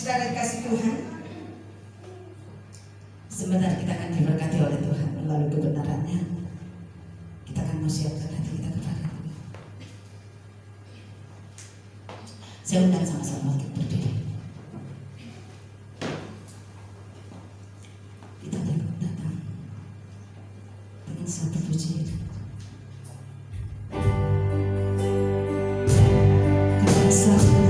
Saudara kasih Tuhan, sebentar kita akan diberkati oleh Tuhan melalui kebenarannya. Kita akan mau siapkan hati kita kepada Tuhan. Saya undang sama-sama untuk berdiri. Kita datang dengan satu pujian. Karena sama.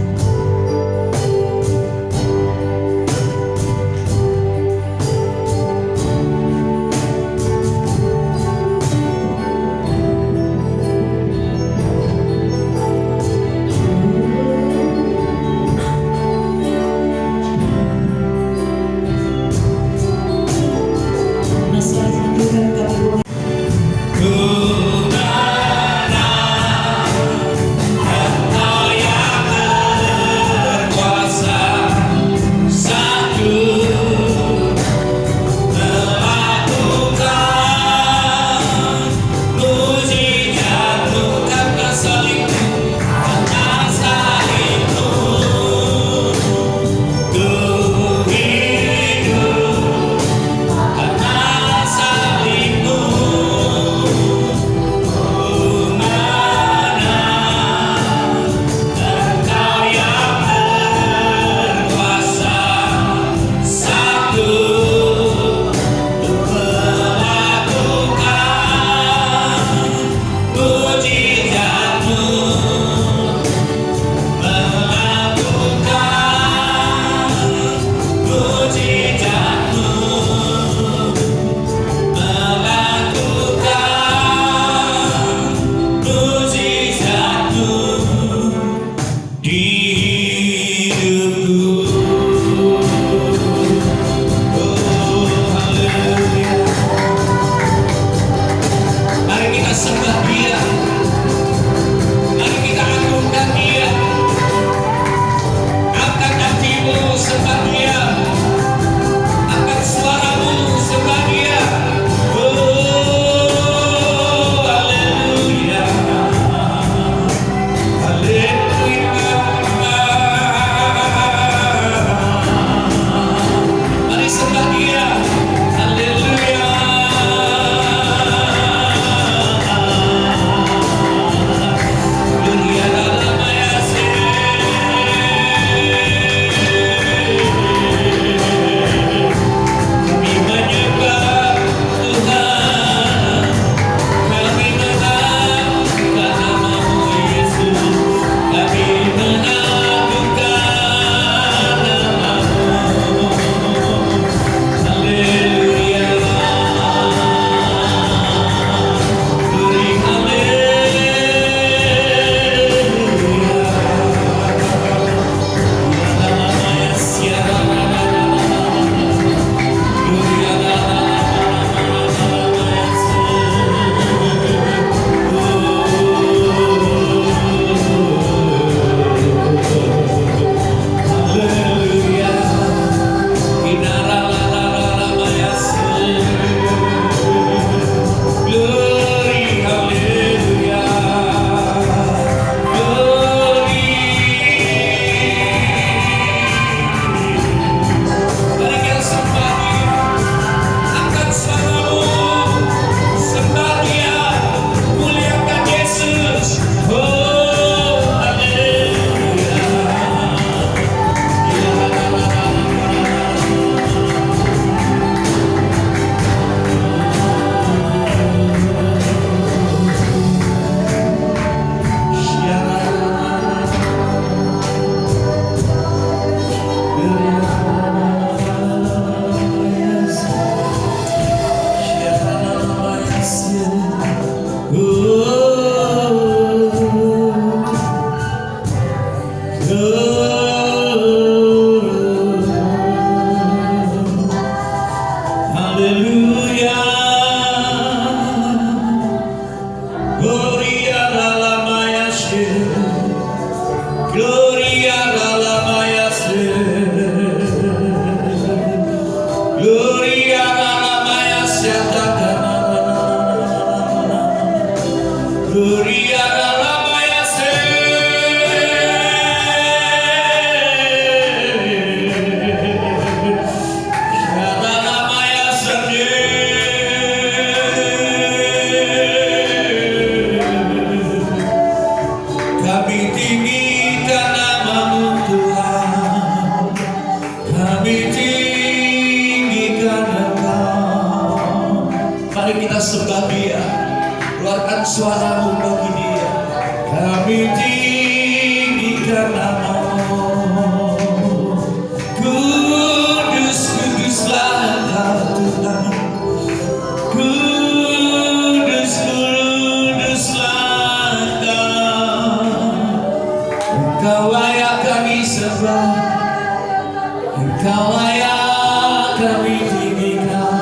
Good. suaramu bagi dia. Kami tinggikan namamu, kudus, kuduslah Engkau Tuhan. Kudus, kuduslah Engkau. Engkau layak kami sembah, Engkau layak kami tinggikan.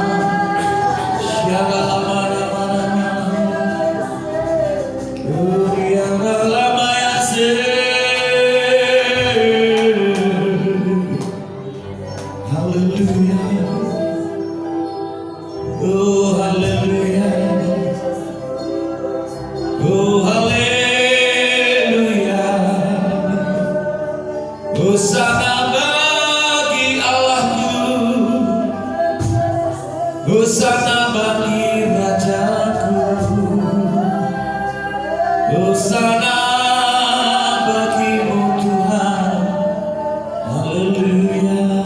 Oh haleluya, oh haleluya. Hosana bagi Allahku, Hosana bagi Rajaku, Hosana bagimu Tuhan. Haleluya.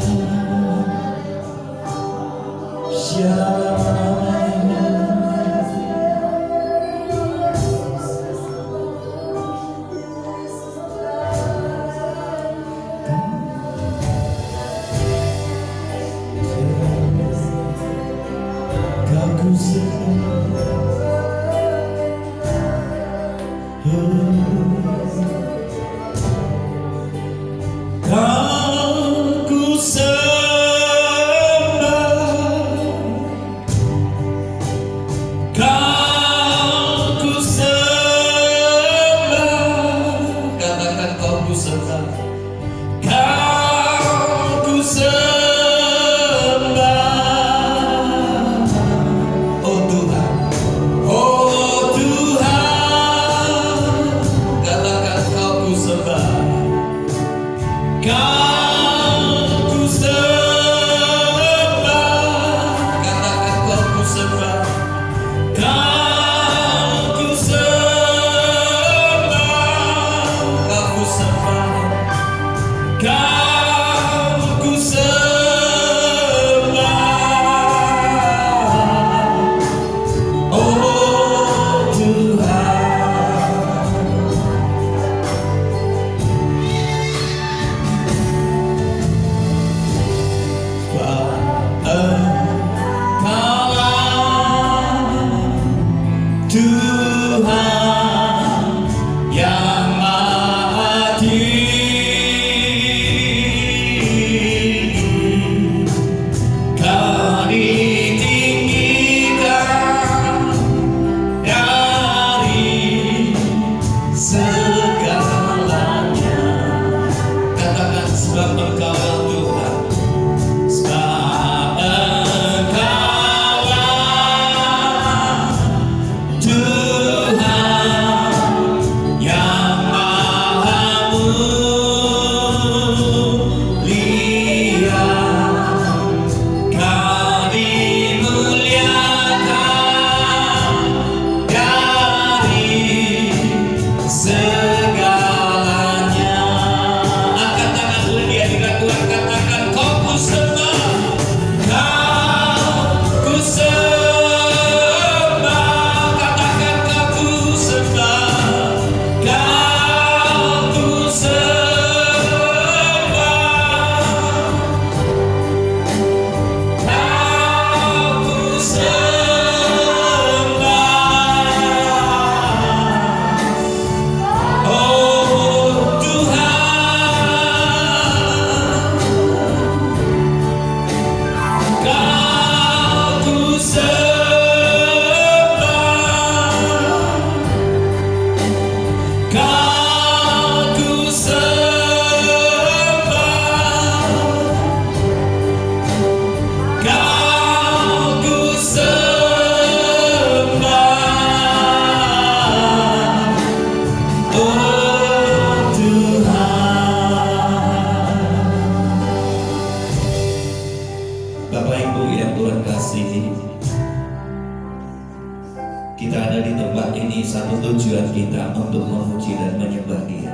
Kita ada di tempat ini, satu tujuan kita untuk memuji dan menyembah Dia.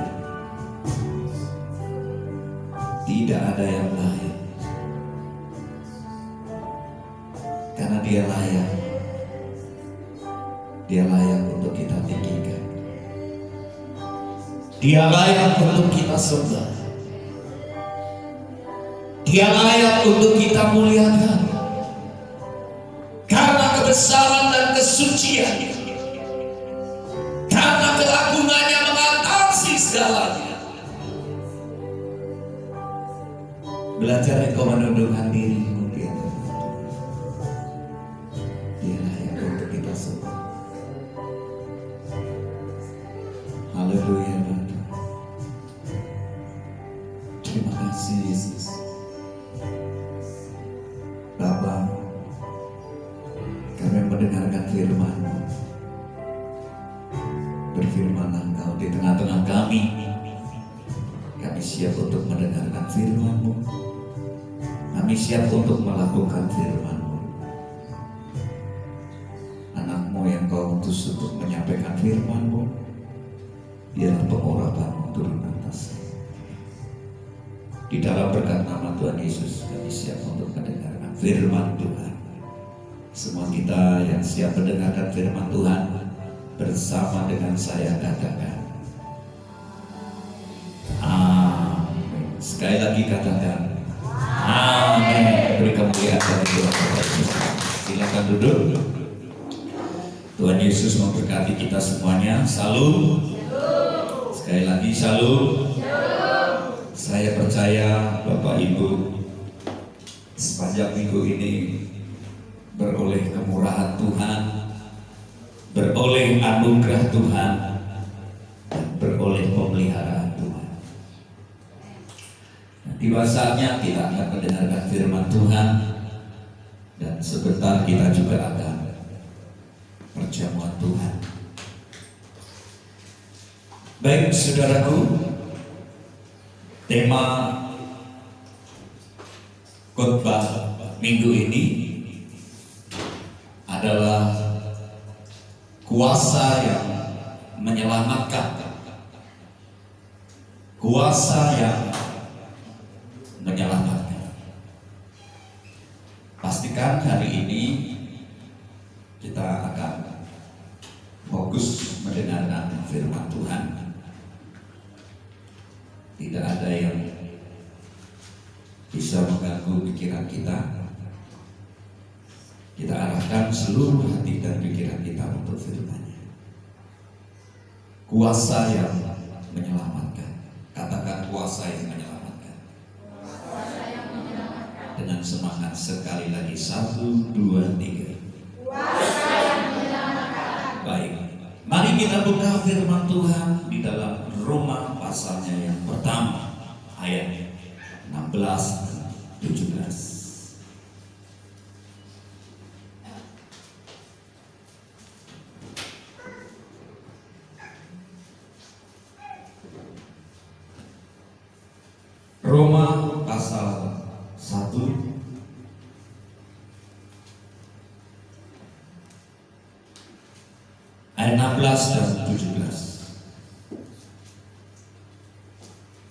Tidak ada yang lain, karena Dia layak. Dia layak untuk kita tinggikan. Dia layak untuk kita sembah. Dia layak untuk kita muliakan. Karena kebesaran dan kesuciannya, karena keagungannya mengatasi segalanya. Belajar engkau menundukkan dirimu di hadapan Tuhan. Dia layak untuk kita sembah. Haleluya Bapa. Terima kasih Yesus. Bapa, kami mendengarkan firman-Mu. Berfirmanlah Engkau di tengah-tengah kami. Kami siap untuk mendengarkan firman-Mu. Kami siap untuk melakukan firman-Mu. Anak-Mu yang Kau utus untuk menyampaikan firman-Mu, biarlah pengurapan-Mu turun atas. Di dalam berkat nama Tuhan Yesus, kami siap untuk mendengarkan firman Tuhan. Semua kita yang siap mendengarkan firman Tuhan, bersama dengan saya katakan amin. Sekali lagi katakan amin. Beri kemuliaan bagi Tuhan Yesus. Silakan duduk. Tuhan Yesus memberkati kita semuanya. Salam. Sekali lagi salam. Saya percaya Bapak Ibu sepanjang minggu ini beroleh kemurahan Tuhan, beroleh anugerah Tuhan, dan beroleh pemeliharaan Tuhan. Tiba saatnya kita akan mendengarkan firman Tuhan, dan sebentar kita juga akan perjamuan Tuhan. Baik saudaraku, tema khotbah minggu ini adalah kuasa yang menyelamatkan. Kuasa yang menyelamatkan. Pastikan hari ini kita akan fokus mendengarkan firman Tuhan. Tidak ada yang bisa mengganggu pikiran kita. Kita arahkan seluruh hati dan pikiran kita untuk firman-Nya. Kuasa yang menyelamatkan. Katakan kuasa yang menyelamatkan. Kuasa yang menyelamatkan. Dengan semangat sekali lagi. 1, 2, 3. Kuasa yang menyelamatkan. Baik. Mari kita buka firman Tuhan di dalam Roma pasalnya yang pertama, ayat 16 dan 17. Roma pasal 1 ayat 16 dan 17.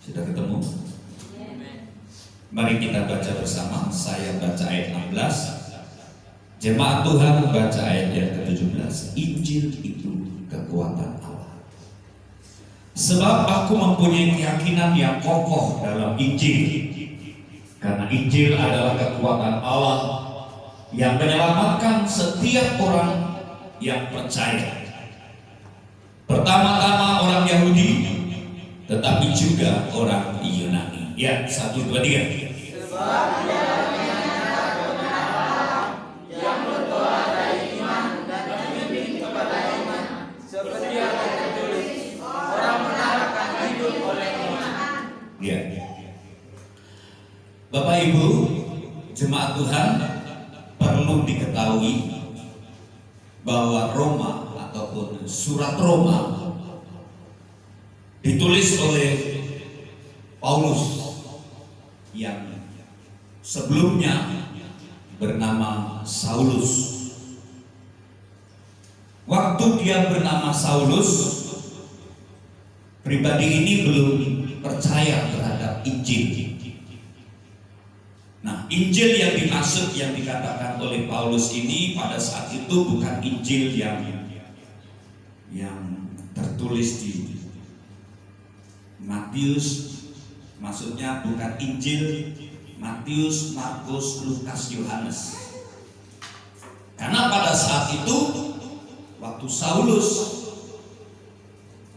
Sudah ketemu? Mari kita baca bersama. Saya baca ayat 16. Jemaat Tuhan baca ayat yang ke-17. Injil itu kekuatan Allah. Sebab aku mempunyai keyakinan yang kokoh dalam Injil. Karena Injil adalah kekuatan Allah yang menyelamatkan setiap orang yang percaya. Pertama-tama orang Yahudi, tetapi juga orang Yunani. Ya, 1, 2, 3. Sebab di dalamnya nyata kebenaran Allah yang bertolak dari iman dan membimbing kepada iman, seperti yang tertulis, orang benar akan hidup oleh iman. Ya. Bapak Ibu, jemaat Tuhan, perlu diketahui bahwa Roma ataupun surat Roma ditulis oleh Paulus yang sebelumnya bernama Saulus. Waktu dia bernama Saulus, pribadi ini belum percaya terhadap Injil. Nah, Injil yang dimaksud, yang dikatakan oleh Paulus ini pada saat itu bukan Injil yang yang tertulis di Matius, maksudnya bukan Injil, Matius, Markus, Lukas, Yohanes. Karena pada saat itu waktu Saulus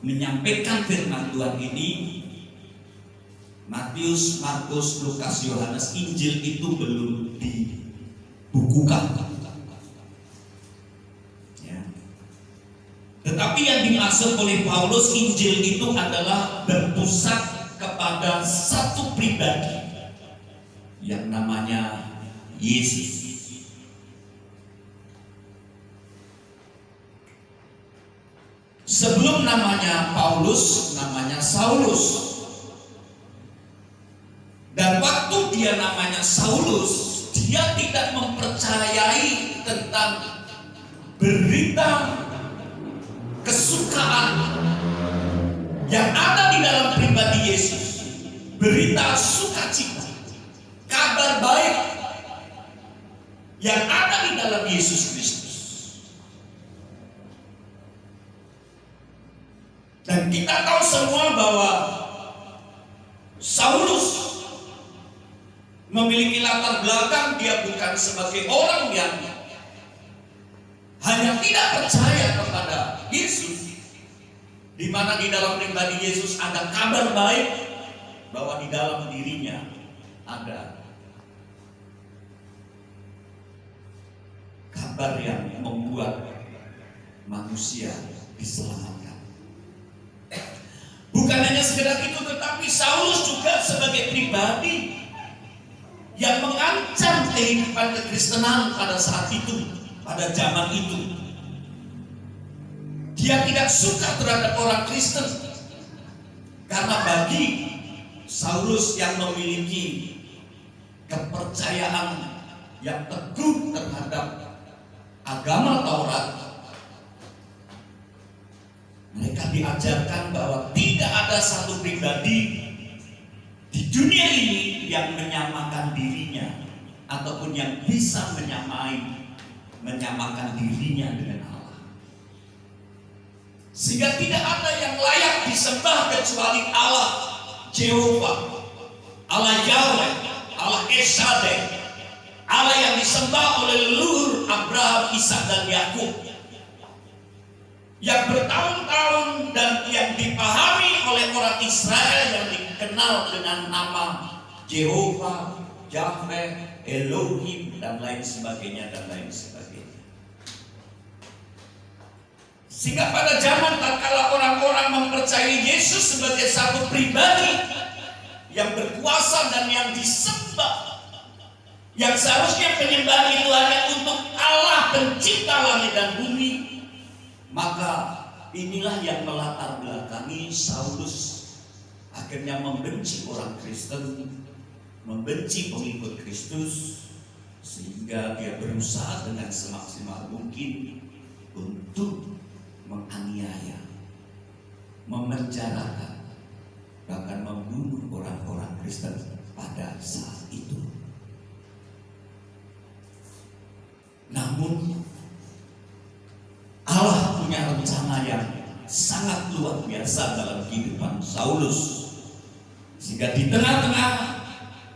menyampaikan firman Tuhan ini, Matius, Markus, Lukas, Yohanes, Injil itu belum dibukukan. Ya. Tetapi yang dimaksud oleh Paulus, Injil itu adalah berpusat kepada satu pribadi yang namanya Yesus. Sebelum namanya Paulus, namanya Saulus. Dan waktu dia namanya Saulus, dia tidak mempercayai tentang berita kesukaan yang ada di dalam pribadi Yesus. Berita sukacita, kabar baik yang ada di dalam Yesus Kristus. Dan kita tahu semua bahwa Saulus memiliki latar belakang, dia bukan sebagai orang yang hanya tidak percaya kepada Yesus, di mana di dalam pribadi Yesus ada kabar baik bahwa di dalam dirinya ada kabar yang membuat manusia diselamatkan. Bukan hanya sekedar itu, tetapi Saulus juga sebagai pribadi yang mengancam kehidupan kekristenan pada saat itu, pada zaman itu. Dia tidak suka terhadap orang Kristen, karena bagi Saulus yang memiliki kepercayaan yang teguh terhadap agama Taurat, mereka diajarkan bahwa tidak ada satu pribadi di dunia ini yang menyamakan dirinya ataupun yang bisa menyamakan dirinya dengan Allah. Sehingga tidak ada yang layak disembah kecuali Allah Jehovah, Allah Yahweh, Allah Eshadai, Allah yang disembah oleh leluhur Abraham, Ishak dan Yakub, yang bertahun-tahun dan yang dipahami oleh orang Israel yang dikenal dengan nama Jehovah, Yahweh, Elohim dan lain sebagainya dan lain sebagainya. Sehingga pada zaman tatkala orang-orang mempercayai Yesus sebagai satu pribadi yang berkuasa dan yang disembah, yang seharusnya penyembahan itu hanya untuk Allah pencipta langit dan bumi, maka inilah yang melatar belakangi Saulus akhirnya membenci orang Kristen, membenci pengikut Kristus, sehingga dia berusaha dengan semaksimal mungkin untuk menganiaya, memenjarakan, bahkan membunuh orang-orang Kristen pada saat itu. Namun Allah punya rencana yang sangat luar biasa dalam kehidupan Saulus, sehingga di tengah-tengah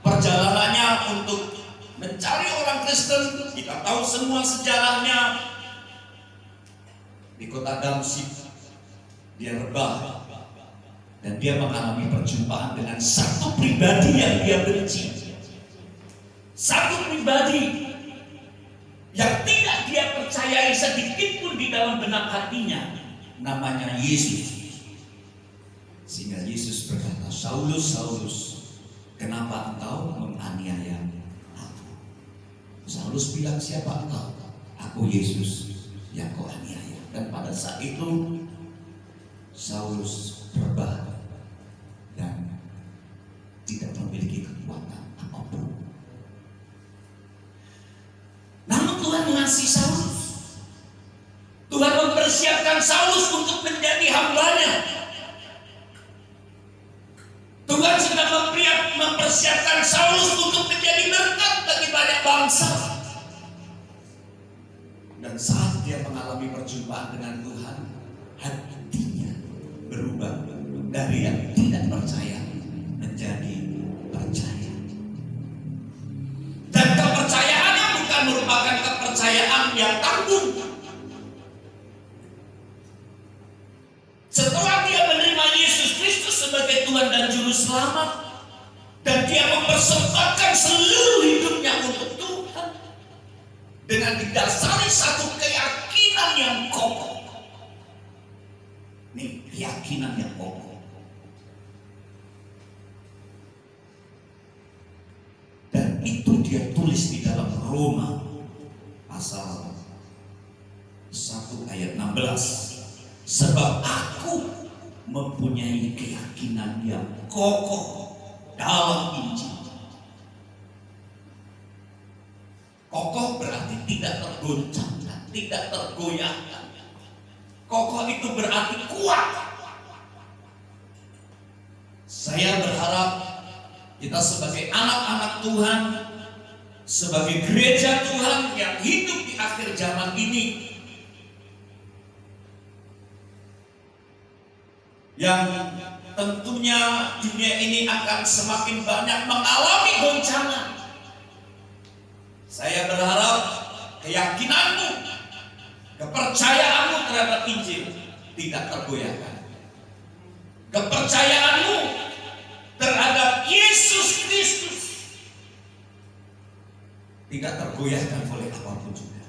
perjalanannya untuk mencari orang Kristen, kita tahu semua sejarahnya. Di kota Damsyik dia rebah dan dia mengalami perjumpaan dengan satu pribadi yang dia benci, satu pribadi yang tidak dia percayai sedikit pun di dalam benak hatinya, namanya Yesus. Sehingga Yesus berkata, Saulus, Saulus, kenapa engkau menganiaya aku? Saulus bilang, siapa engkau? Aku Yesus yang kau aniaya. Dan pada saat itu Saulus rebah dan tidak memiliki kekuatan apapun. Namun Tuhan mengasihi Saulus. Tuhan mempersiapkan Saulus untuk menjadi hambanya. Tuhan sudah mempersiapkan Saulus untuk menjadi berkat bagi banyak bangsa. Dan saat dia mengalami perjumpaan dengan Tuhan, hati bukan merupakan kepercayaan yang tanggung. Setelah dia menerima Yesus Kristus sebagai Tuhan dan Juru Selamat, dan dia mempersembahkan seluruh hidupnya untuk Tuhan dengan didasari satu keyakinan yang kokoh. Nih, keyakinan yang kokoh. Dan itu dia tulis di dalam Roma pasal 1 ayat 16. Sebab aku mempunyai keyakinan yang kokoh dalam Injil. Kokoh berarti tidak tergoncangkan, tidak tergoyahkan. Kokoh itu berarti kuat. Saya berharap kita sebagai anak-anak Tuhan, sebagai gereja Tuhan yang hidup di akhir zaman ini, yang tentunya dunia ini akan semakin banyak mengalami goncangan. Saya berharap keyakinanmu, kepercayaanmu terhadap Injil tidak tergoyahkan. Kepercayaanmu terhadap Yesus Kristus tidak tergoyahkan oleh apapun juga.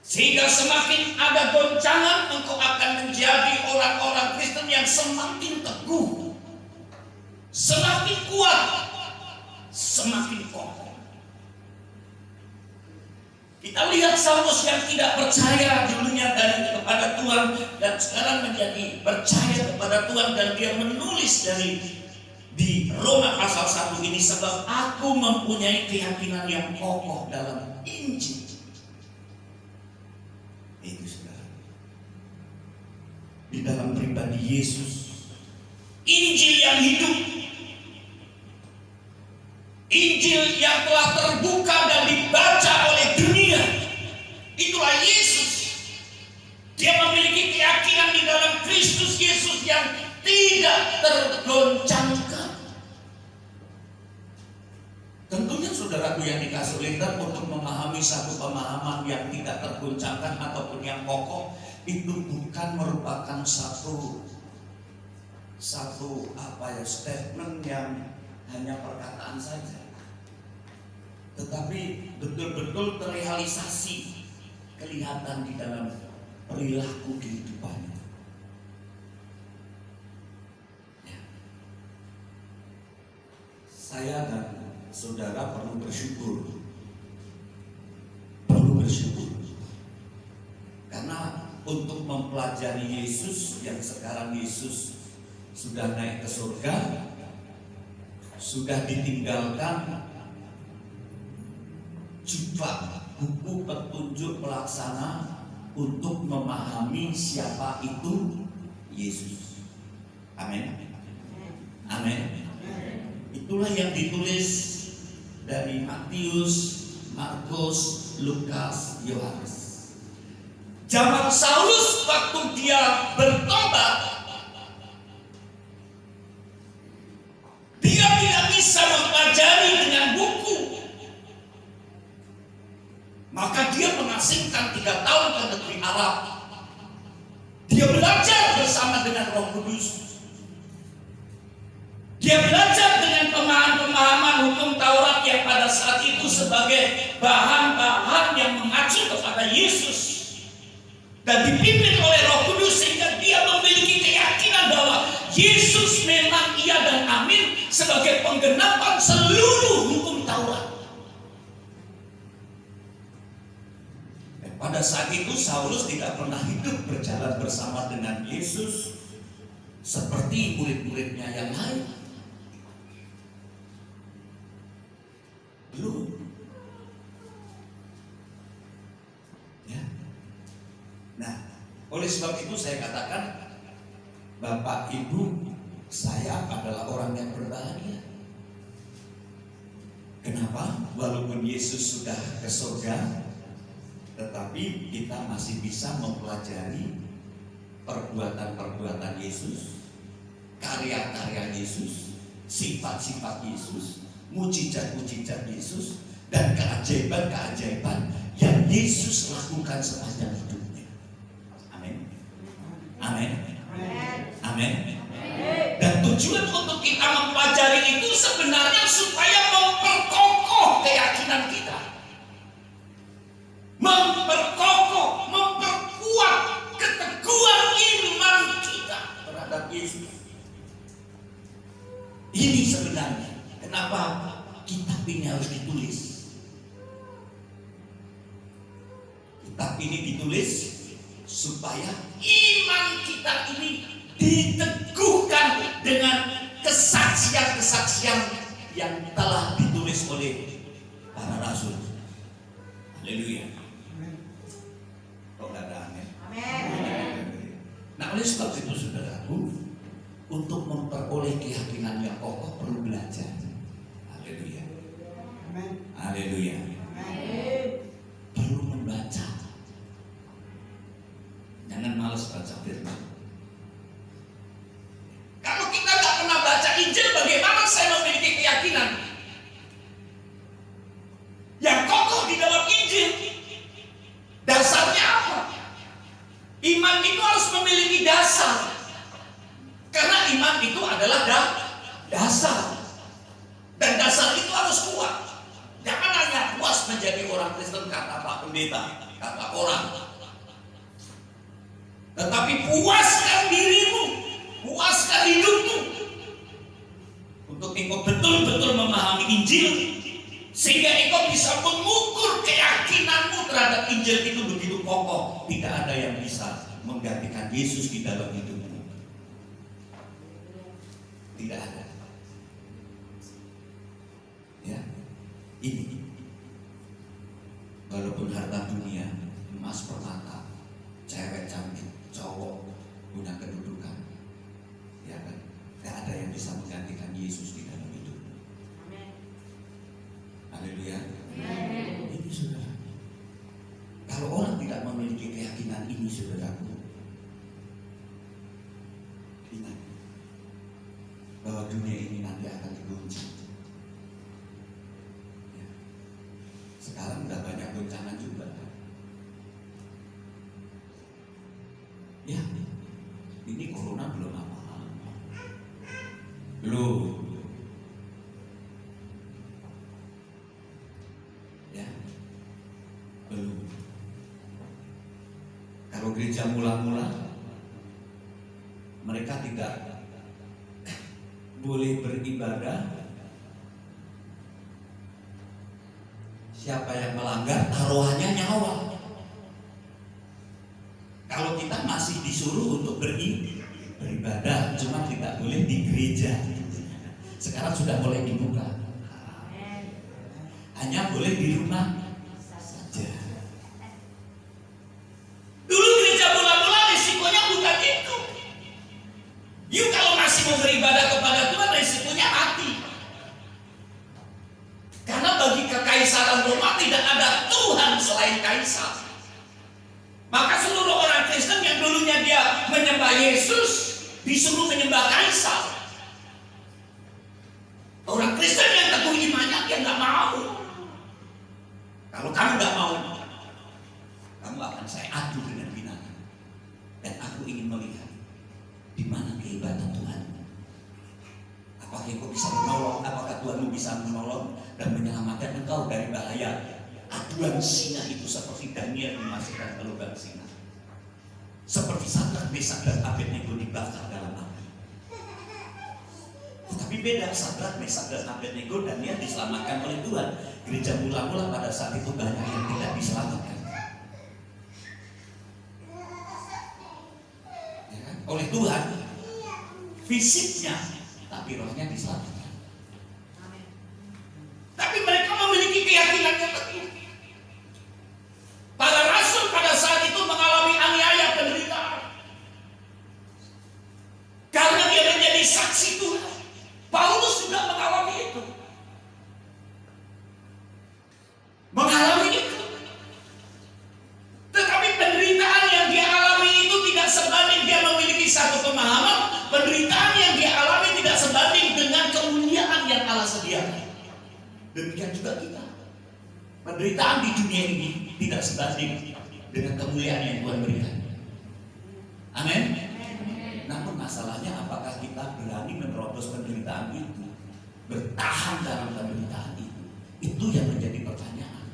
Sehingga semakin ada goncangan, engkau akan menjadi orang-orang Kristen yang semakin teguh, semakin kuat, semakin kokoh. Kita lihat Saulus yang tidak percaya dulunya kepada Tuhan, dan sekarang menjadi percaya kepada Tuhan, dan dia menulis di Roma pasal 1 ini, sebab aku mempunyai keyakinan yang kokoh dalam Injil. Itu saudara, di dalam pribadi Yesus, Injil yang hidup, Injil yang telah terbuka dan dibaca oleh dunia, itulah Yesus. Dia memiliki keyakinan di dalam Kristus Yesus yang tidak tergoncangkan. Tentunya saudaraku yang dikasih oleh Tuhan, untuk memahami satu pemahaman yang tidak tergoncangkan ataupun yang kokoh, itu bukan merupakan satu statement yang hanya perkataan saja, tetapi betul-betul terrealisasi, kelihatan di dalam perilaku kehidupannya. Saya dan saudara perlu bersyukur, karena untuk mempelajari Yesus yang sekarang Yesus sudah naik ke surga, sudah ditinggalkan juta buku petunjuk pelaksana untuk memahami siapa itu Yesus. Amin. Amin. Itulah yang ditulis dari Matius, Markus, Lukas, Yohanes. Zaman Saulus waktu dia bertobat, dia tidak bisa mempelajari dengan buku. Maka dia mengasingkan 3 tahun ke negeri Arab. Dia belajar bersama dengan Roh Kudus. Dia belajar dengan pemahaman hukum Taurat yang pada saat itu sebagai bahan-bahan yang mengacu kepada Yesus, dan dipimpin oleh Roh Kudus, sehingga dia memiliki keyakinan bahwa Yesus memang iya dan amin sebagai penggenapan seluruh hukum Taurat. Pada saat itu Saulus tidak pernah hidup berjalan bersama dengan Yesus seperti murid-muridnya yang lain. Belum. Ya. Nah, oleh sebab itu saya katakan, Bapak Ibu, saya adalah orang yang berbahagia. Kenapa? Walaupun Yesus sudah ke surga, tetapi kita masih bisa mempelajari perbuatan-perbuatan Yesus, karya-karya Yesus, sifat-sifat Yesus, mujizat-mujizat Yesus dan keajaiban-keajaiban yang Yesus lakukan sepanjang hidupnya. Amin. Amin. Amin. Dan tujuan untuk kita mempelajari itu sebenarnya supaya memperkokoh keyakinan kita, memperkokoh, memperkuat keteguhan iman kita terhadap Yesus. Ini sebenarnya kenapa kitab ini harus ditulis. Kitab ini ditulis supaya iman kita ini diteguhkan dengan kesaksian-kesaksian yang telah ditulis oleh para rasul. Haleluya. Kok nggak ada amin? Nah, oleh sebab itu saudaraku, untuk memperoleh keyakinan yang kokoh perlu belajar. Haleluya. Haleluya. Perlu membaca. Jangan malas baca firman. Kalau kita nggak pernah baca Injil, bagaimana saya memiliki keyakinan yang kokoh di dalam Injil? Dasarnya apa? Iman itu harus memiliki dasar. Karena iman itu adalah dasar. Dan dasar itu harus kuat. Jangan hanya puas menjadi orang Kristen kata Pak Pendeta, kata orang. Tetapi puaskan dirimu, puaskan hidupmu untuk engkau betul-betul memahami Injil, sehingga engkau bisa mengukur keyakinanmu terhadap Injil itu begitu kokoh. Tidak ada yang bisa menggantikan Yesus di dalam hidupmu. Tidak ada. Ya, ini walaupun harta dunia, emas permata, cewek cantik, cowok punya kedudukan, ya kan? Tidak ada yang bisa menggantikan Yesus di dalam hidup. Haleluya. Ini saudara. Kalau orang tidak memiliki keyakinan ini, saudaraku, ingat bahwa dunia ini nanti akan digoncang. Ya. Sekarang sudah banyak goncangan juga. Ya, ini corona belum apa-apa. Belum. Ya, belum. Kalau gereja mula-mula, mereka tidak boleh beribadah. Siapa yang melanggar, taruhannya nyawa. Kalau kita masih disuruh untuk beribadah, cuma tidak boleh di gereja. Sekarang sudah mulai dibuka. Hanya boleh di rumah saja. Dulu gereja mula-mula risikonya bukan itu. You kalau masih mau beribadah kepada Tuhan, risikonya mati. Karena bagi kekaisaran Roma tidak ada Tuhan selain kaisar. Maka seluruh orang Kristen yang dulunya dia menyembah Yesus disuruh menyembah kaisar. Orang Kristen yang teguh imannya dia nggak mau. Kalau kamu nggak mau, kamu akan saya adu dengan binatang. Dan aku ingin melihat di mana kehebatan Tuhan. Apakah engkau bisa menolong? Apakah Tuhanmu bisa menolong dan menyelamatkan engkau dari bahaya aduan singa itu, seperti Daniel dimasukkan ke lubang singa, seperti Sadrak, Mesak dan Abednego dibakar dalam api. Tetapi beda, Sadrak, Mesak dan Abednego, Daniel diselamatkan oleh Tuhan. Gereja mula-mula pada saat itu banyak yang tidak diselamatkan, ya kan? Oleh Tuhan fisiknya, tapi rohnya diselamatkan. Tapi mereka memiliki keyakinan yang teguh. Para rasul pada saat itu mengalami aniaya, penderitaan, karena dia menjadi saksi Tuhan. Paulus juga mengalami itu. Tetapi penderitaan yang dia alami itu tidak sebanding dia memiliki satu pemahaman. Penderitaan yang dia alami tidak sebanding dengan kemuliaan yang Allah sediakan. Demikian juga kita. Penderitaan di dunia ini tidak sebanding dengan kemuliaan yang Tuhan berikan. Amin. Namun masalahnya apakah kita berani menerobos penderitaan itu, bertahan dalam penderitaan itu? Itu yang menjadi pertanyaan.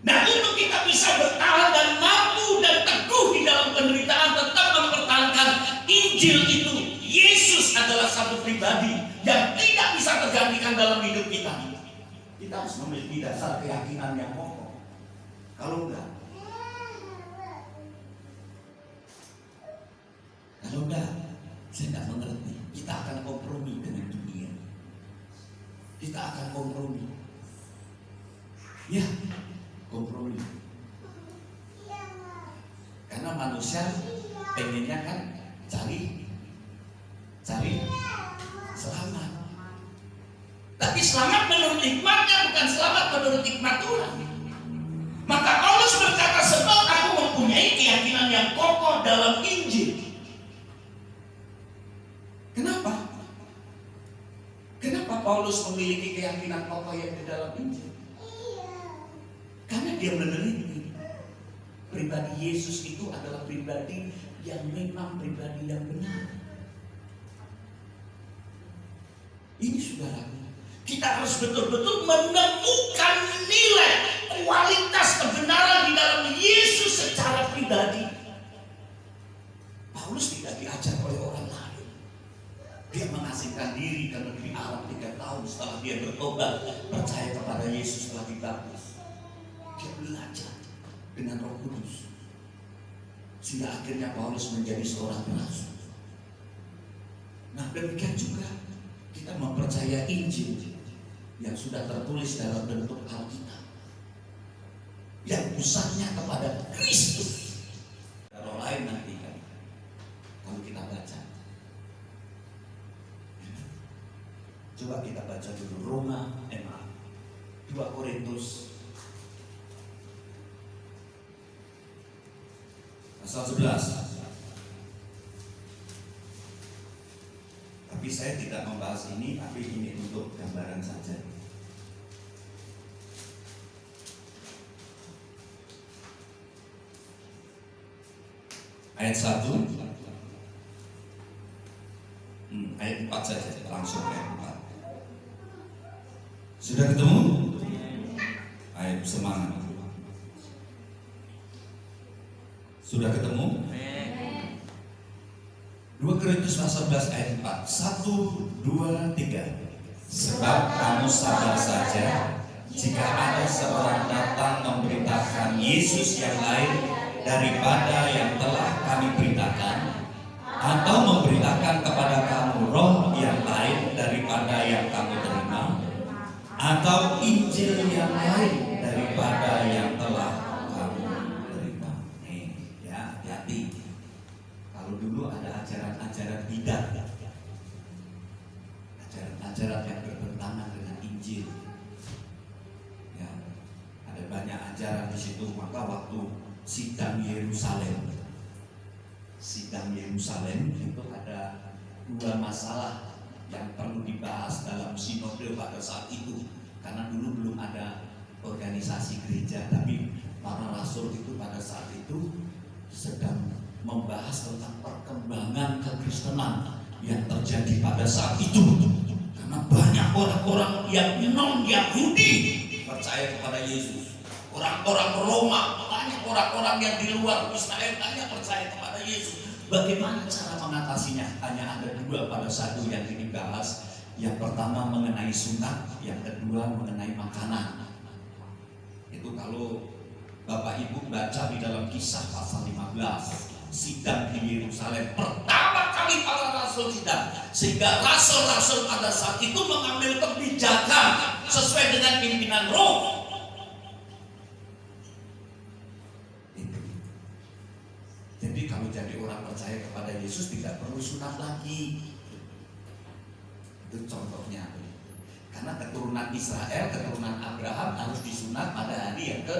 Nah, untuk kita bisa bertahan dan mampu dan teguh di dalam penderitaan, tetap mempertahankan Injil itu, Yesus adalah satu pribadi yang tidak bisa tergantikan dalam hidup kita. Kita harus memiliki dasar keyakinan yang kokoh. Kalau enggak, saya tidak mengerti. Kita akan kompromi dengan dunia. Kita akan kompromi. Ya, kompromi. Karena manusia pengennya kan cari selamat. Tapi selamat menurut hikmatnya, bukan selamat menurut hikmat Tuhan. Maka Paulus berkata, sebab aku mempunyai keyakinan yang kokoh dalam Injil. Kenapa? Kenapa Paulus memiliki keyakinan kokoh yang di dalam Injil? Karena dia meneliti pribadi Yesus itu adalah pribadi yang memang pribadi yang benar. Ini saudara, kita harus betul-betul menemukan nilai kualitas kebenaran di dalam Yesus secara pribadi. Paulus tidak diajar oleh orang lain. Dia mengasingkan diri ke negeri Arab 3 tahun setelah dia bertobat, percaya kepada Yesus setelah dibaptis. Dia belajar dengan Roh Kudus, sehingga akhirnya Paulus menjadi seorang rasul. Nah, demikian juga kita mempercayai Injil yang sudah tertulis dalam bentuk Alkitab, yang pusatnya kepada Kristus. Roh lain nanti kan, kalau kita baca, coba kita baca dulu Roma, 2 Korintus pasal 11. Tapi saya tidak membahas ini, tapi ini untuk gambaran saja. Ayat 1, ayat 4 saja, langsung ayat 4. Sudah ketemu? Ayo semangat. Sudah ketemu? 2 Korintus pasal 11 ayat 4. 1, 2, 3. Sebab kamu sadar saja, jika ada seorang datang memberitakan Yesus yang lain daripada yang telah kami beritakan, atau memberitakan kepada kamu roh yang lain daripada yang kamu terima, atau Injil yang lain daripada yang telah kamu terima. Nih, ya, hati-hati. Kalau dulu ada ajaran-ajaran bidah, ajaran-ajaran yang bertentangan dengan Injil, ya, ada banyak ajaran di situ. Maka waktu sidang Yerusalem itu ada 2 masalah yang perlu dibahas dalam sinode pada saat itu. Karena dulu belum ada organisasi gereja, tapi para rasul itu pada saat itu sedang membahas tentang perkembangan kekristenan yang terjadi pada saat itu. Karena banyak orang-orang yang non-Yahudi percaya kepada Yesus. Orang-orang Roma, banyak orang-orang yang di luar Israel banyak percaya kepada Yesus. Bagaimana cara mengatasinya? Hanya ada 2 pada saat itu yang dibahas. Yang pertama mengenai sunat, yang kedua mengenai makanan. Itu kalau Bapak Ibu baca di dalam Kisah pasal 15, sidang di Yerusalem, pertama kali para rasul sidang, sehingga rasul-rasul pada saat itu mengambil kebijakan sesuai dengan pimpinan Roh. Jadi kalau jadi orang percaya kepada Yesus tidak perlu sunat lagi. Itu contohnya. Karena keturunan Israel, keturunan Abraham harus disunat pada hari yang ke.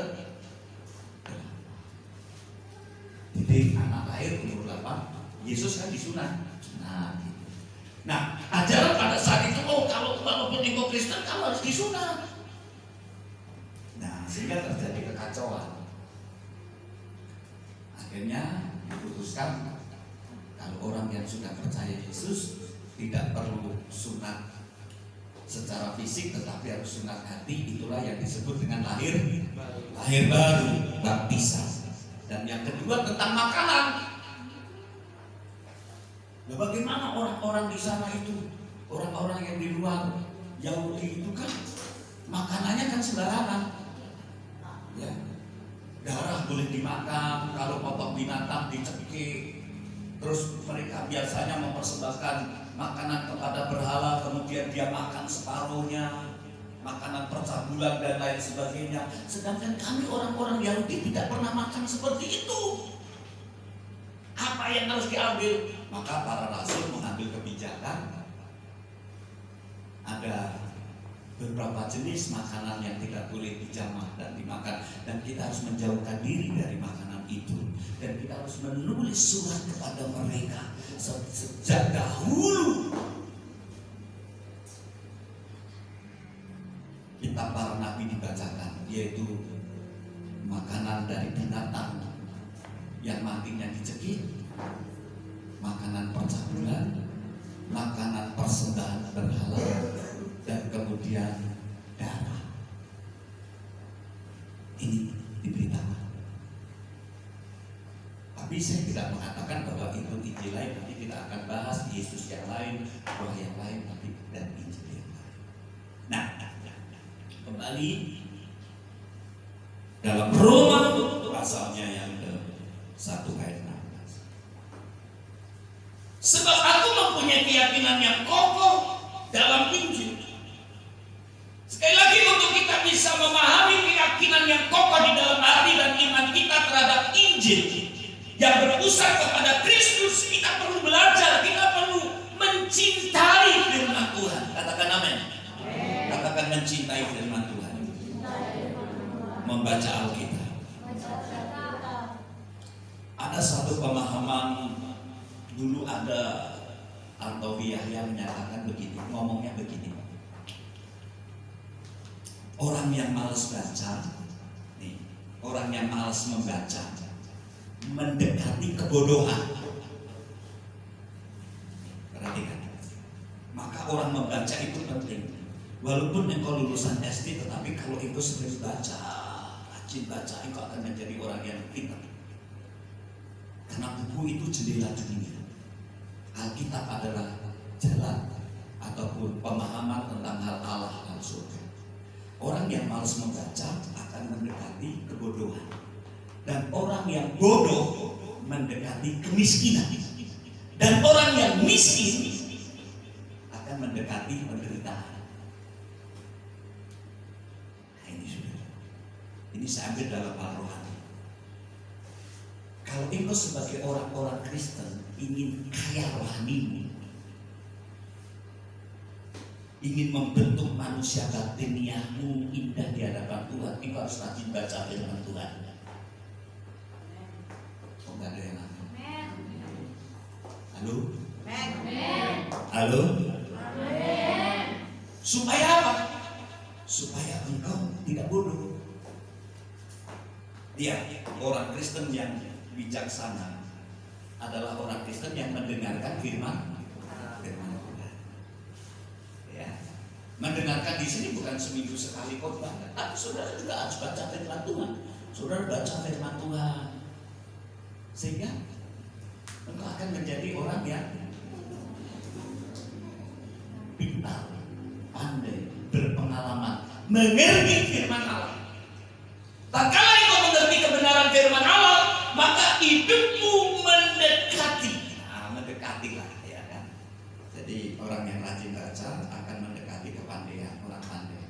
Jadi anak lahir umur 8, Yesus kan disunat. Nah, ajaran pada saat itu, kalau walaupun engkau Kristen kamu harus disunat. Nah, sehingga terjadi kekacauan. Akhirnya diputuskan kalau orang yang sudah percaya Yesus tidak perlu sunat secara fisik, tetapi harus sunat hati. Itulah yang disebut dengan lahir baru, baptisan. Dan yang kedua tentang makanan. Nah, bagaimana orang-orang di sana itu, orang-orang yang di luar Yahudi itu kan makanannya kan sembarangan, ya. Darah boleh dimakan, kalau potong binatang dicekik. Terus mereka biasanya mempersembahkan makanan kepada berhala, kemudian dia makan separuhnya, makanan percabulan dan lain sebagainya. Sedangkan kami orang-orang Yahudi tidak pernah makan seperti itu. Apa yang harus diambil? Maka para rasul mengambil kebijakan. Ada beberapa jenis makanan yang tidak boleh dijamah dan dimakan, dan kita harus menjauhkan diri dari makanan itu. Dan kita harus menulis surat kepada mereka sejak dahulu. Kitab para nabi dibacakan, yaitu makanan dari binatang yang matinya dicekik, makanan percabulan, makanan persembahan berhala, dan kemudian darah. Ini diberitakan. Tapi saya tidak mengatakan bahwa itu Injil lain. Nanti kita akan bahas Yesus yang lain, roh yang lain, tapi dan Injil yang lain. Nah, kembali dalam Roma pasalnya yang ke-1 ayat 16. Sebab aku mempunyai keyakinan yang kokoh dalam Injil. Sekali lagi, untuk kita bisa memahami keyakinan yang kokoh di dalam hati dan iman kita terhadap Injil yang berpusat kepada Kristus, kita perlu belajar, kita perlu mencintai firman Tuhan. Katakan amin. Katakan mencintai firman Tuhan. Membaca Alkitab. Ada satu pemahaman, dulu ada Antofiyah yang menyatakan begini, ngomongnya begini. Orang yang malas baca, nih, orang yang malas membaca, mendekati kebodohan. Perhatikan. Maka orang membaca itu penting. Walaupun engkau lulusan SD, tetapi kalau engkau sering baca, rajin baca, engkau akan menjadi orang yang pintar. Karena buku itu jendela dunia. Alkitab adalah jalan ataupun pemahaman tentang hal Allah dan surga. Orang yang malas membaca akan mendekati kebodohan. Dan orang yang bodoh mendekati kemiskinan. Dan orang yang miskin akan mendekati penderitaan. Nah, ini sudah. Ini saya ambil dalam hal rohani. Kalau engkau sebagai orang-orang Kristen ingin kaya rohanimu, ingin membentuk manusia batiniahmu indah di hadapan Tuhan, engkau harus rajin baca firman Tuhan. Oh, enggak ada yang lain. Halo? Halo? Supaya apa? Supaya engkau tidak bodoh. Dia orang Kristen yang bijaksana adalah orang Kristen yang mendengarkan firman Tuhan. Ya, mendengarkan di sini bukan seminggu sekali khotbah, tapi saudara juga harus baca firman Tuhan. Saudara baca firman Tuhan, sehingga engkau akan menjadi orang yang pintar, pandai, berpengalaman, mengerti firman Allah. Tatkala engkau mengerti kebenaran firman Allah, maka hidupmu mendekati. Nah, mendekatilah, ya kan. Jadi orang yang rajin baca akan mendekati kepandaian orang pandai.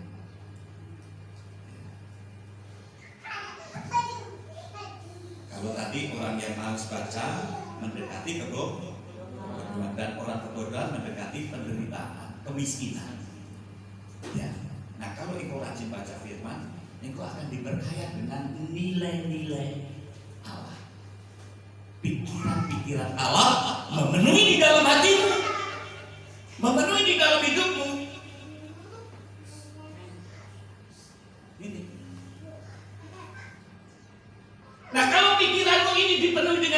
Kalau tadi orang yang malas baca mendekati kebodohan, dan orang kebodohan mendekati penderitaan, kemiskinan. Ya. Nah, kalau engkau rajin baca firman, engkau akan diberkati dengan nilai-nilai Allah. Pikiran-pikiran Allah memenuhi di dalam hatimu, memenuhi di dalam hidupmu.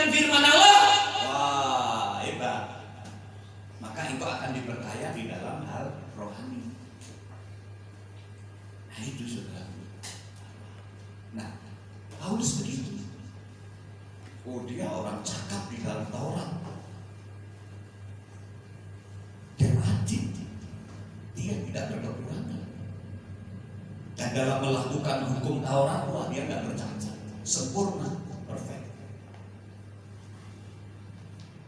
dengan firman Allah, wah hebat. Maka engkau akan diperkaya di dalam hal rohani. Nah itu saudara. Nah Paulus begitu. Oh dia orang cakap di dalam Taurat. Dia rajin. Dia tidak berkekurangan. Dan dalam melakukan hukum Taurat, wah dia nggak bercacat, sempurna, perfect.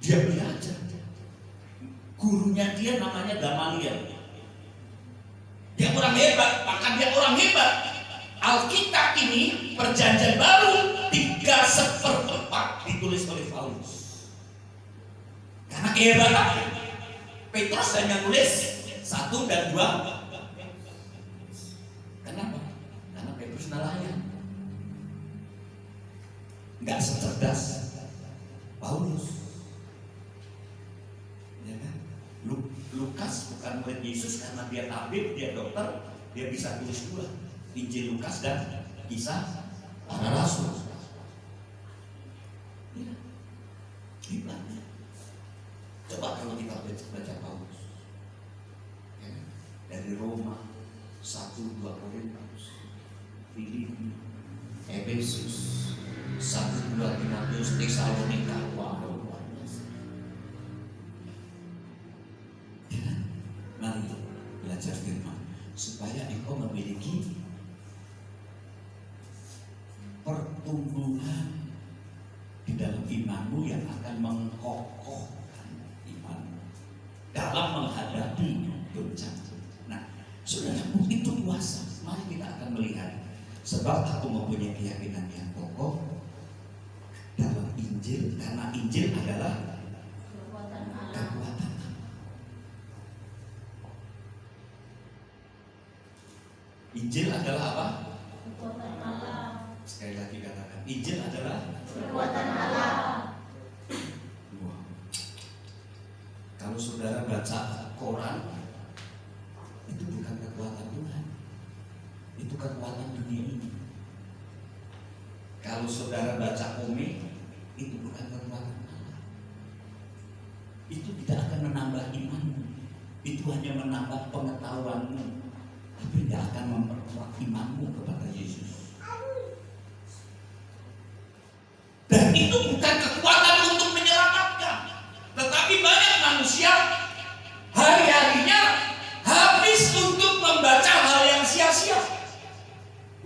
Dia belajar. Gurunya dia namanya Gamaliel. Dia orang hebat, maka dia orang hebat. Alkitab ini perjanjian baru 3/4 ditulis oleh Paulus. Karena kehebatan Petrus hanya nulis 1 dan 2. Kenapa? Karena Petrus nelayan, nggak secerdas Paulus. Ya kan? Lukas bukan murid Yesus karena dia tabib, dia dokter, dia bisa tulis 2, Injil Lukas dan Kisah Para Rasul. Ya. Hebatnya. Coba kalau kita baca Paulus, ya kan? Dari Roma 1-2 Korintus, Filipi, Efesus, 1-2 Timotius, Tesalonika. Wow, luar biasa. Ya, mari belajar firman supaya engkau memiliki pertumbuhan di dalam imanmu yang akan mengkokohkan imanmu dalam menghadapi goncangan. Saudaraku, itu kuasa. Mari kita akan melihat. Sebab aku mempunyai keyakinan yang kokoh dalam Injil, karena Injil adalah kekuatan Allah. Injil adalah apa? Kekuatan Allah. Sekali lagi katakan, Injil adalah kekuatan Allah. Wow. Kalau saudara baca Quran, itu bukan kekuatan Tuhan, itu kekuatan dunia ini. Kalau saudara baca komik, itu bukan kekuatan Allah. Itu tidak akan menambah imanmu, itu hanya menambah pengetahuanmu, tapi tidak akan memperkuat imanmu kepada Yesus. Dan itu bukan kekuatan untuk menyelamatkan, tetapi banyak manusia hari-harinya habis untuk membaca hal yang sia-sia.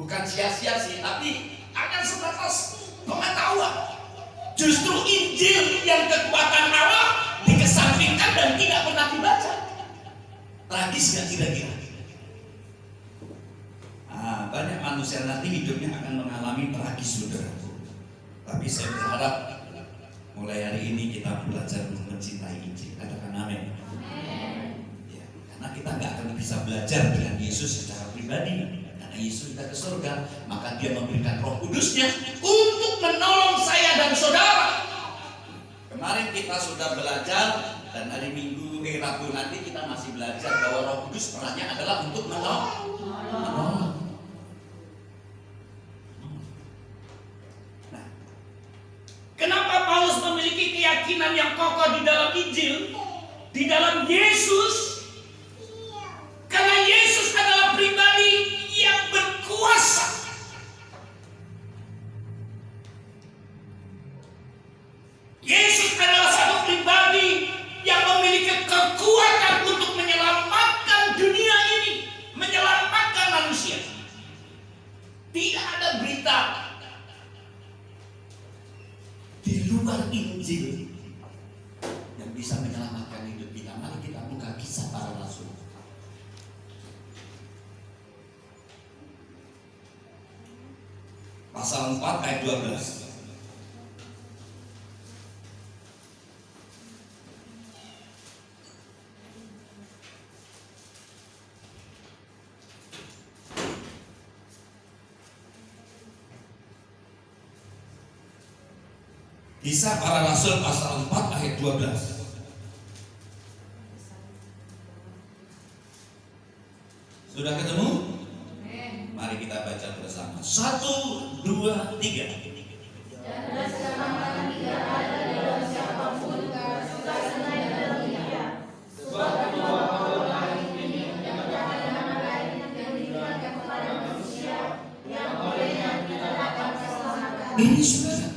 Bukan sia-sia sih, tapi hanya sebatas pengetahuan. Justru Injil yang kekuatan Allah dikesampingkan dan tidak pernah dibaca. Tragis nggak kira-kira? Banyak manusia nanti hidupnya akan mengalami tragis, saudaraku. Tapi saya berharap mulai hari ini kita belajar mencintai Injil. Katakan amin. Ya, karena kita nggak akan bisa belajar dengan Yesus secara pribadi. Karena Yesus sudah ke surga, maka Dia memberikan Roh Kudusnya untuk menolong saya dan saudara. Kemarin kita sudah belajar, dan hari Minggu Rabu nanti kita masih belajar bahwa Roh Kudus perannya adalah untuk menolong. Nah, kenapa Paulus memiliki keyakinan yang kokoh di dalam Injil, di dalam Yesus? Karena Yesus adalah pribadi yang berkuasa. Yesus adalah satu pribadi yang memiliki kekuatan untuk menyelamatkan dunia ini, menyelamatkan manusia. Tidak ada berita di luar Injil yang bisa menyelamatkan hidup kita. Mari kita buka Kisah Para Rasul. Pasal 4 ayat 12. Kisah Para Rasul pasal 4 ayat 12. Sudah ketemu? Mari kita baca bersama. 1, 2, 3. Dan bersama tiga hari Ini saudara.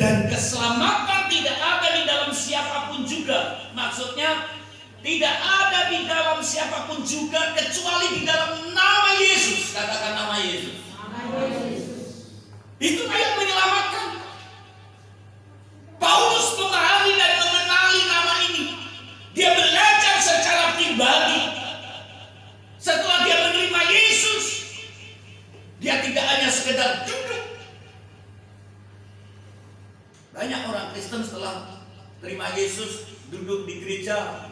Dan keselamatan tidak ada di dalam siapapun juga. Maksudnya tidak ada di dalam siapapun juga kecuali di dalam nama Yesus. Katakan nama Yesus. Itu yang menyelamatkan. Paulus memahami dan mengenali nama ini. Dia belajar secara pribadi. Setelah dia menerima Yesus, dia tidak hanya sekedar duduk. Banyak orang Kristen setelah terima Yesus duduk di gereja,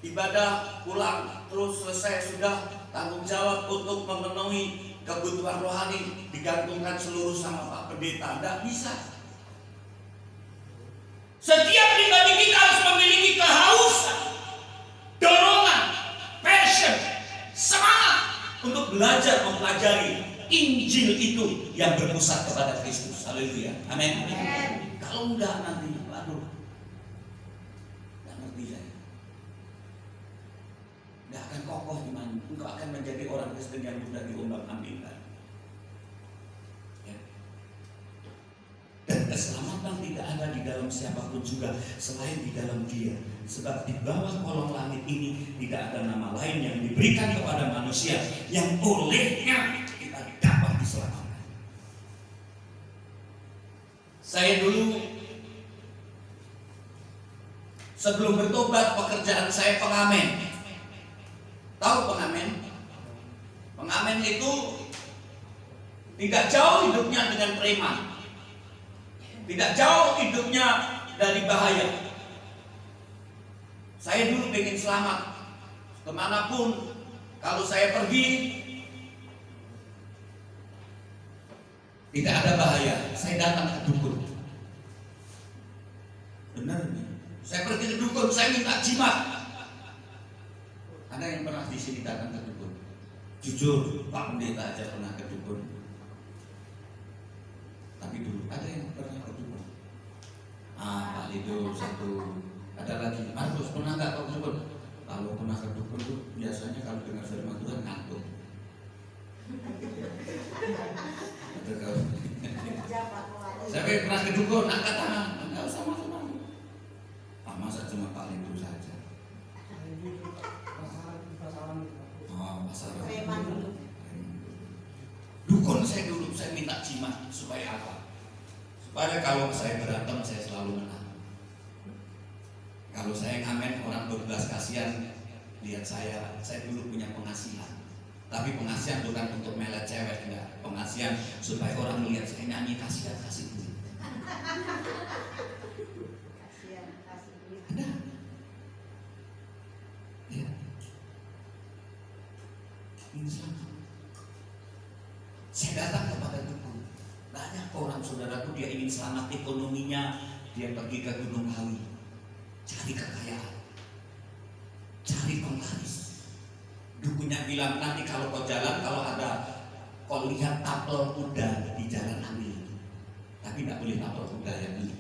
ibadah, pulang, terus selesai sudah tanggung jawab untuk memenuhi kebutuhan rohani digantungkan seluruh sama Pak Pendeta. Tidak bisa. Setiap pribadi kita harus memiliki kehausan, dorongan, passion, semangat untuk belajar mempelajari Injil itu yang berpusat kepada Kristus. Haleluya. Amin. Kalau enggak nanti, waduh, enggak ngerti saya. Enggak akan kokoh iman. Engkau akan menjadi orang Kristen yang mudah diombang-ambingkan. Ya. Dan keselamatan tidak ada di dalam siapapun juga selain di dalam Dia. Sebab di bawah kolong langit ini tidak ada nama lain yang diberikan kepada manusia yang olehnya kita dapat diselamatkan. Saya dulu sebelum bertobat pekerjaan saya pengamen. Tahu pengamen? Pengamen itu tidak jauh hidupnya dengan preman. Tidak jauh hidupnya dari bahaya. Saya dulu pengen selamat. Kemanapun kalau saya pergi tidak ada bahaya. Saya datang ke dukun. Benar nih. Saya pergi ke dukun, saya minta jimat. Ada yang pernah di sini datang ke dukun? Jujur, Pak Pendeta aja pernah ke dukun. Tapi dulu ada yang pernah ke dukun. Pak Lido satu. Ada lagi. Markus pernah nggak ke dukun? Kalau pernah ke dukun tuh biasanya kalau dengar firman Tuhan ngantuk. Saya pernah ke dukun, angkat tangan, enggak usah masuk-masuk. Masa cuma Pak Lido saja. Masalah. Dukun saya dulu, saya minta jimat supaya apa? Supaya kalau saya berantem saya selalu menang. Kalau saya ngamen orang berbelas kasihan lihat saya dulu punya pengasihan. Tapi pengasihan bukan untuk melet cewek, enggak. Pengasihan supaya orang melihat saya nyanyi kasihan kasih duit. Ada. Ya. Ini selamat. Saya datang kepada dukun. Banyak orang saudaraku dia ingin selamat ekonominya, dia pergi ke Gunung Kawi, cari kekayaan, cari penglaris. Dukunnya bilang nanti kalau kau jalan, kau lihat tapel kuda di jalan ambil. Tapi tidak boleh tapel kuda yang beli.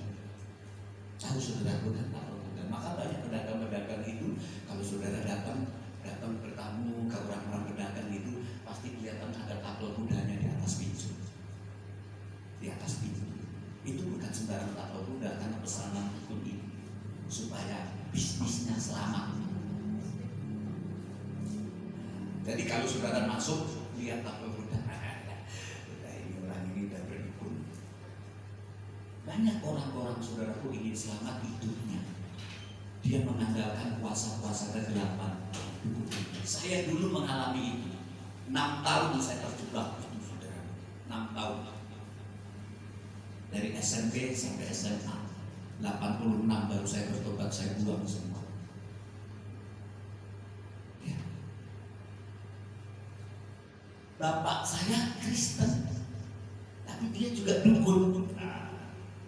Tahu saudaraku kan tapel kuda. Maka banyak pedagang-pedagang itu kalau saudara datang bertamu ke orang-orang pedagang itu pasti kelihatan ada tapel kudanya di atas pintu. Di atas pintu. Itu bukan sembarang tapel kuda karena pesanan dukun ini supaya bisnisnya selamat. Jadi kalau saudara masuk lihat tapel kuda, ini orang ini udah berdukun. Banyak orang-orang saudaraku ingin selamat hidupnya. Dia mengandalkan kuasa-kuasa kegelapan. Saya dulu mengalami itu. 6 tahun saya terjebak itu saudara. 6 tahun. Dari SMP sampai SMA. 86 baru saya bertobat, saya buang semua. Ya. Bapak saya Kristen, tapi dia juga dukun.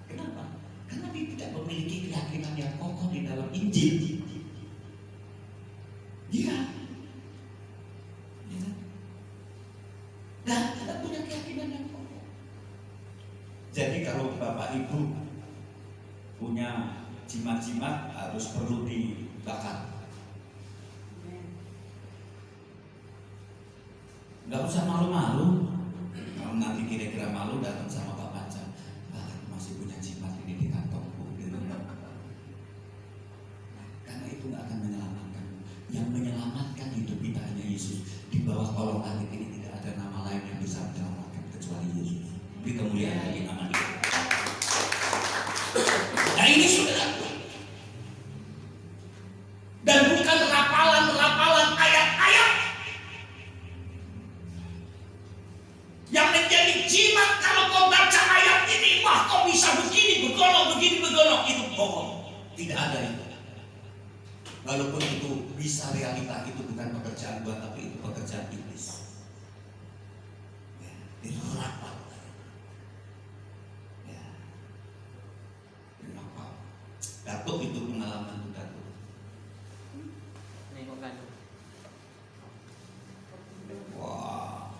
Kenapa? Karena dia tidak memiliki keyakinan yang kokoh di dalam Injil. Iya. Dan tidak punya keyakinan yang kokoh. Jadi kalau Bapak Ibu punya jimat-jimat harus perlu dibakar. Nggak usah malu-malu. nanti kira-kira malu datang sama Pak Panca, Pak masih punya jimat ini di kantongku gitu. Karena itu nggak akan menyelamatkan. Yang menyelamatkan hidup kita hanya Yesus. Di bawah kolong langit ini tidak ada nama lain yang bisa menyelamatkan kecuali Yesus. Beri kemuliaan bagi nama Dia. Nah ini saudara, dan bukan rapalan-rapalan ayat-ayat yang menjadi jimat. Kalau kau baca ayat ini, wah kau bisa begini, begono, begini, begono. Itu bohong, tidak ada itu. Walaupun itu bisa realita, itu bukan pekerjaan Tuhan, tapi itu pekerjaan iblis. Ya, itu rapat. Ya, itu rapat. Datuk itu pengalaman itu Datuk. Wah,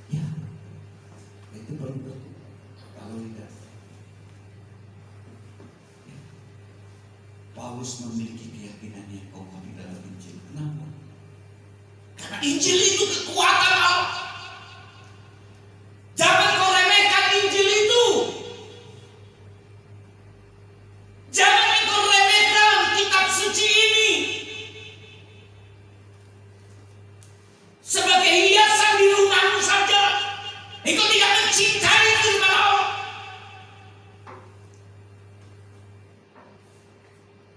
ya, itu belum tentu. Kalau tidak, ya. Paulus memiliki keyakinan yang kokoh di dalam Injil. Kenapa? Karena Injil itu kekuatan Allah. Jangan kau remehkan Injil itu. Jangan kau remehkan kitab suci ini sebagai hiasan di rumahmu saja. Engkau tidak mencintai firman Allah.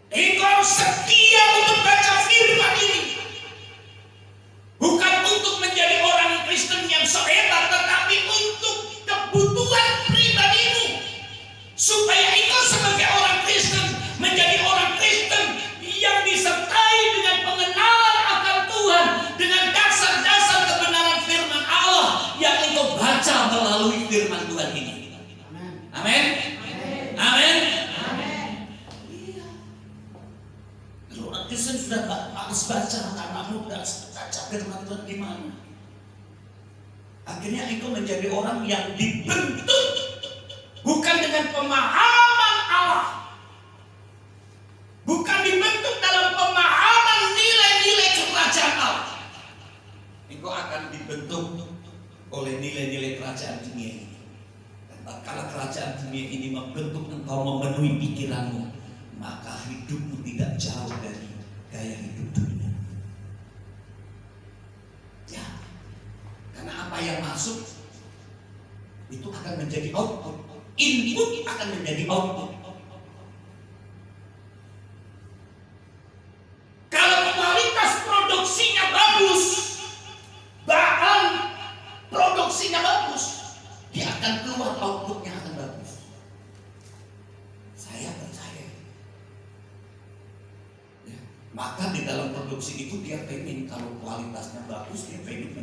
Engkau harus setia untuk baca firman ini. Bukan untuk menjadi orang Kristen yang sehebat, tetapi untuk kebutuhan pribadimu. Supaya engkau sebagai orang Kristen menjadi orang Kristen yang disertai dengan pengenalan akan Tuhan, dengan dasar-dasar kebenaran firman Allah yang engkau baca melalui firman Tuhan ini. Amin. Amin. Iya. Kalau orang Kristen sudah harus baca, anak muda baca firman Tuhan gimana? Akhirnya engkau menjadi orang yang dibentuk bukan dengan pemahaman Allah, bukan dibentuk dalam pemahaman nilai-nilai kerajaan Allah. Engkau akan dibentuk oleh nilai-nilai kerajaan dunia ini. Dan kalau kerajaan dunia ini membentuk engkau, memenuhi pikiranmu, maka hidupmu tidak jauh dari gaya hidup dunia. Ya, karena apa yang masuk itu akan menjadi output. Input akan menjadi output. Kalau kualitas produksinya bagus, bahan produksinya bagus, dia akan keluar, outputnya akan bagus. Saya percaya. Ya. Maka di dalam produksi itu dia pengen, kalau kualitasnya bagus, dia pengen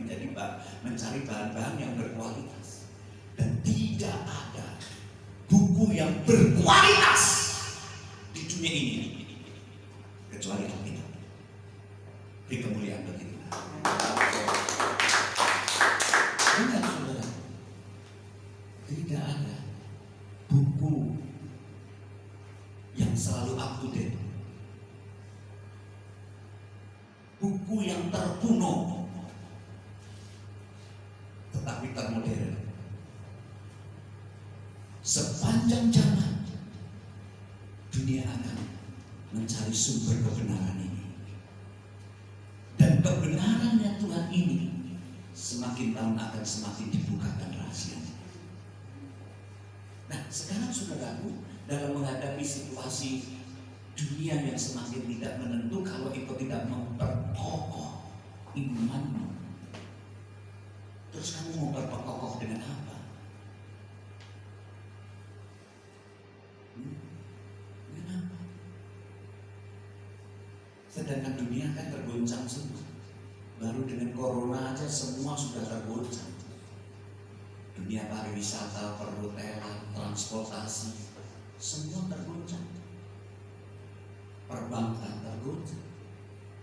mencari bahan-bahan yang berkualitas. Dan tidak ada buku yang berkualitas di dunia ini kecuali Alkitab. Beri kemuliaan bagi Tuhan. Ingat saudara, tidak ada buku yang selalu up to date, buku yang terkuno, tetapi termodern. Sepanjang zaman dunia akan mencari sumber kebenaran ini, dan kebenarannya Tuhan ini semakin tahun akan semakin dibukakan rahasianya. Nah sekarang saudaraku, dalam menghadapi situasi dunia yang semakin tidak menentu, kalau engkau tidak memperkokoh imanmu, terus kamu memperkokoh dengan apa? Kenapa? Sedangkan dunia kan tergoncang semua. Baru dengan corona aja semua sudah tergoncang. Dunia pariwisata, perhotelan, transportasi, semua tergoncang. Perbankan tergoncang.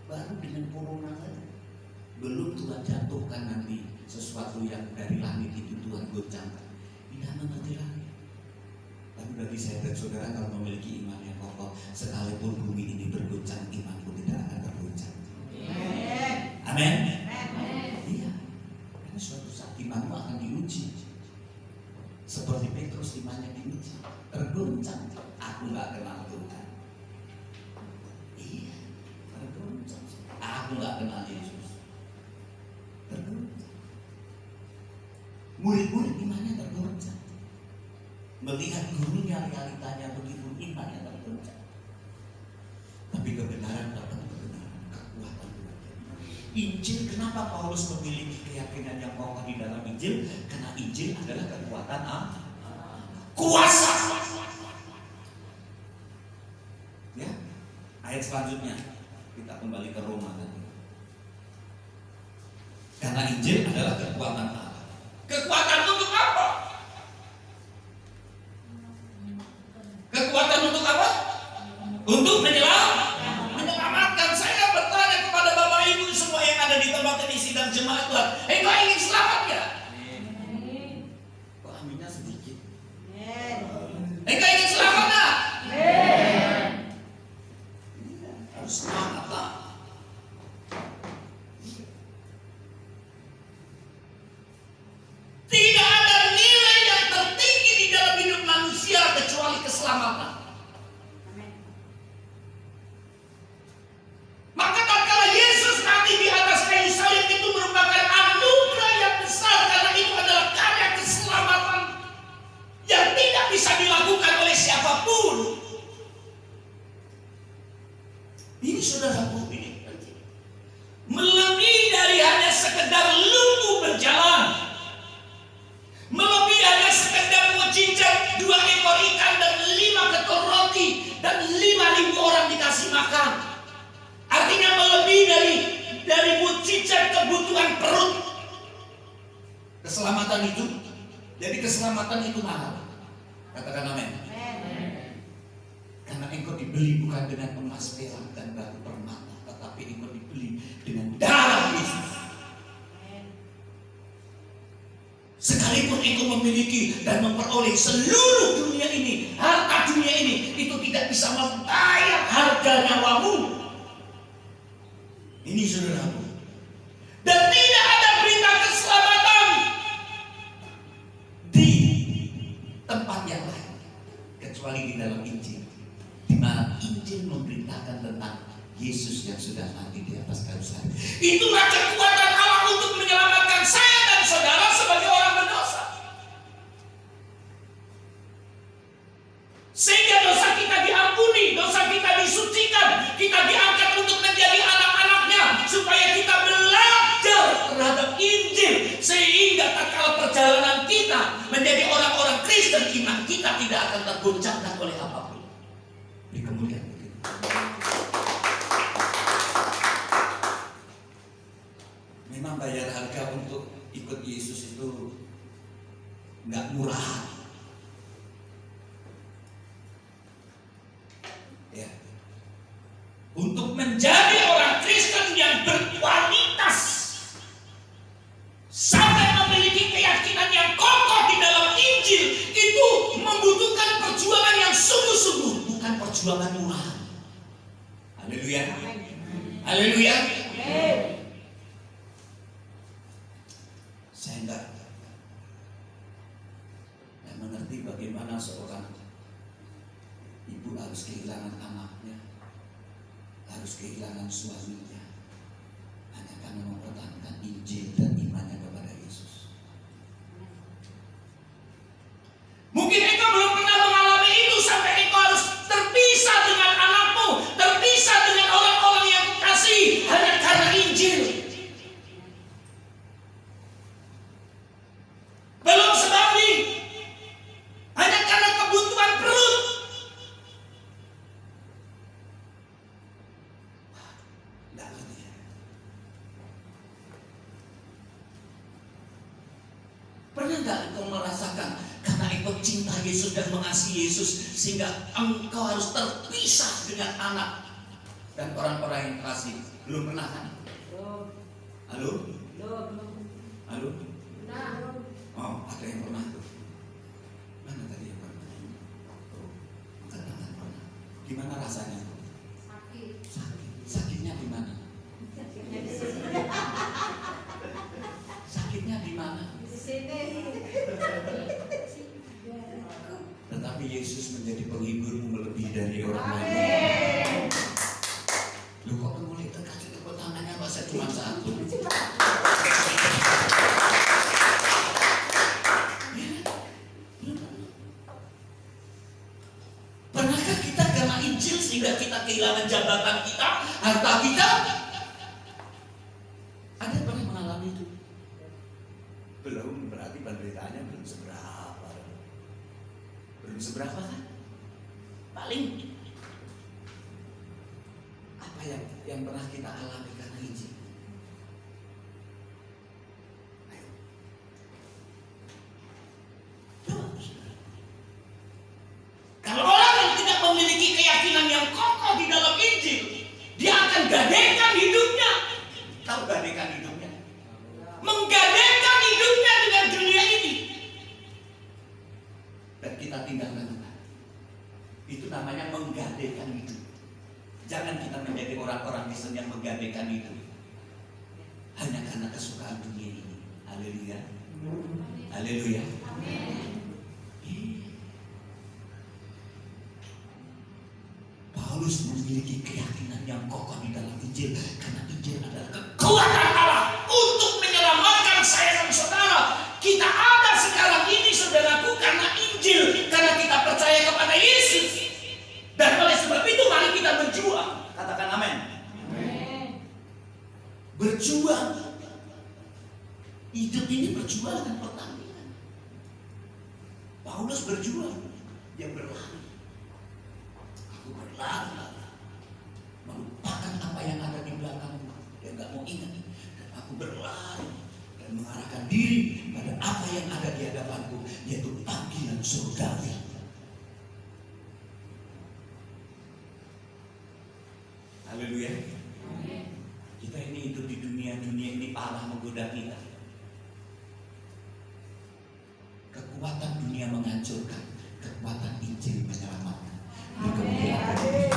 Baru dengan corona saja. Belum Tuhan jatuhkan nanti sesuatu yang dari langit itu Tuhan goncangkan. Tidak mengerti lagi. Tapi bagi saya dan saudara, kalau memiliki iman yang kokoh, sekalipun bumi ini bergoncang, imanku tidak akan tergoncang. Amin. Iya. Karena suatu saat imanmu akan aku nggak kenal Yesus. Tergoncang. Murid-murid imannya tergoncang. Melihat gurunya realitanya begitu, imannya tergoncang. Tapi kebenaran dapat kebenaran, kekuatan Tuhan. Injil, kenapa Paulus memiliki keyakinan yang kokoh di dalam Injil? Karena Injil adalah kekuatan kuasa. Ya, ayat selanjutnya kita kembali ke Roma tadi. Karena Injil adalah kekuatan Allah. Kekuatan untuk apa? Kekuatan untuk apa? Untuk menyelamatkan. Saya bertanya kepada Bapak Ibu semua yang ada di tempat ini sidang jemaat Tuhan, engkau ingin selamat ya? Kok aminnya sedikit? Engkau ingin selamat nggak? Harus selamat lah. Tidak ada nilai yang tertinggi di dalam hidup manusia kecuali keselamatan. Maka tatkala Yesus nanti di atas kayu salib itu merupakan anugerah yang besar, karena itu adalah karya keselamatan yang tidak bisa dilakukan oleh siapapun. Ini saudaraku, ini penting. Melebihi dari hanya sekedar lumpuh berjalan, melebihi hanya sekedar mujizat 2 ekor ikan dan 5 ketul roti dan 5.000 orang dikasih makan. Artinya melebihi dari mujizat kebutuhan perut. Keselamatan itu, jadi keselamatan itu mahal. Katakan amin. Karena engkau dibeli bukan dengan emas, perak dan batu permata, tetapi engkau dibeli dengan darah Yesus. Sekalipun engkau memiliki dan memperoleh seluruh dunia ini, harta dunia ini, itu tidak bisa membayar harga nyawamu. Ini saudaraku. Dan tidak ada berita keselamatan di tempat yang lain kecuali di dalam Injil, di mana Injil memberitakan tentang Yesus yang sudah mati di atas kayu salib. Itulah kekuatan Allah untuk menyelamatkan saya dan saudara sebagai orang berdosa. Sehingga dosa kita diampuni, dosa kita disucikan, kita diangkat untuk menjadi anak-anaknya, supaya kita belajar terhadap Injil, sehingga tatkala perjalanan kita menjadi orang-orang Kristen, iman kita tidak akan tergoncangkan oleh apapun. Beri kemuliaan begitu. Memang bayar harga untuk ikut Yesus itu nggak murah. Ya. Untuk menjadi orang Kristen yang berkualitas sampai memiliki keyakinan yang kokoh di dalam Injil, itu membutuhkan perjuangan yang sungguh-sungguh, bukan perjuangan murah. Haleluya. Haleluya. Saya enggak mengerti bagaimana seorang ibu harus kehilangan anaknya, harus kehilangan suaminya, hanya karena mempertahankan Injil dan imannya kepada Yesus. Mungkin engkau belum pernah mengalami itu sampai engkau harus terpisah dengan anakmu, terpisah dengan orang-orang yang kasih hanya karena Injil. Belum sebanding hanya karena kebutuhan perut. Tidak ngerti ya. Pernah nggak engkau merasakan karena engkau cinta Yesus dan mengasihi Yesus sehingga engkau harus terpisah dengan anak dan orang-orang yang kasih? Belum pernah kan? Halo? Halo? Oh, ada yang pernah tuh. Mana tadi yang pernah? Oh, angkat tangan pernah. Gimana rasanya? Sakit. Sakitnya di mana? Sakitnya di mana? Di sini. Tetapi Yesus menjadi penghiburmu melebihi dari orang lain. Amin. Lu kok mulai terkasih tepuk tangannya Pak cuma satu. Pernahkah kita karena Injil sehingga kita kehilangan jabatan kita, harta kita? Ada yang pernah mengalami itu? Belum, berarti penderitaannya belum seberapa. Belum seberapa kan? Paling apa yang pernah kita alami karena Injil? Ayo. Coba. Kalau orang yang tidak memiliki keyakinan yang kokoh di dalam Injil, dia akan gadaikan hidupnya. Tahu gadaikan hidupnya? Menggadaikan hidupnya dengan dunia ini. Dan kita tinggalkan Tuhan. Itu namanya menggadaikan hidup. Jangan kita menjadi orang-orang Kristen yang menggadaikan hidup hanya karena kesukaan dunia ini. Haleluya. Haleluya. Paulus memiliki keyakinan yang kokoh di dalam Injil karena Injil adalah kekuatan Allah untuk menyelamatkan saya dan saudara. Kita ada sekarang ini, saudaraku, karena Injil, karena kita percaya kepada Yesus. Dan oleh sebab itu mari kita berjuang. Katakan amin. Berjuang. Hidup ini berjuang dan pertandingan. Paulus berjuang, dia berlari. Aku berlari, melupakan apa yang ada di belakangku. Dia nggak mau ingat. Dan aku berlari dan mengarahkan diri pada apa yang ada di hadapanku, yaitu panggilan surgawi. Haleluya. Kita ini hidup di dunia ini parah menggoda kita. Kekuatan dunia menghancurkan, kekuatan Injil menyelamatkan. Di kemudian hari.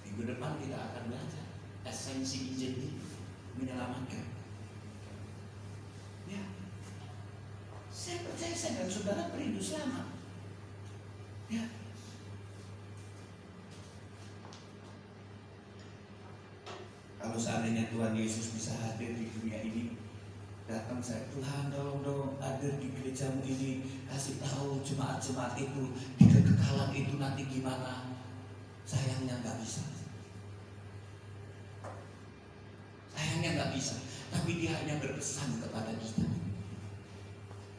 Minggu depan kita akan belajar esensi Injil ini menyelamatkan. Ya, saya percaya saya dan saudara perindu selamat. Ya. Kalau seandainya Tuhan Yesus bisa hadir di dunia ini, datang saya, Tuhan tolong hadir di gerejamu ini, kasih tahu jemaat-jemaat itu di kekekalan itu nanti gimana. Sayangnya nggak bisa. Sayangnya nggak bisa. Tapi dia hanya berpesan kepada kita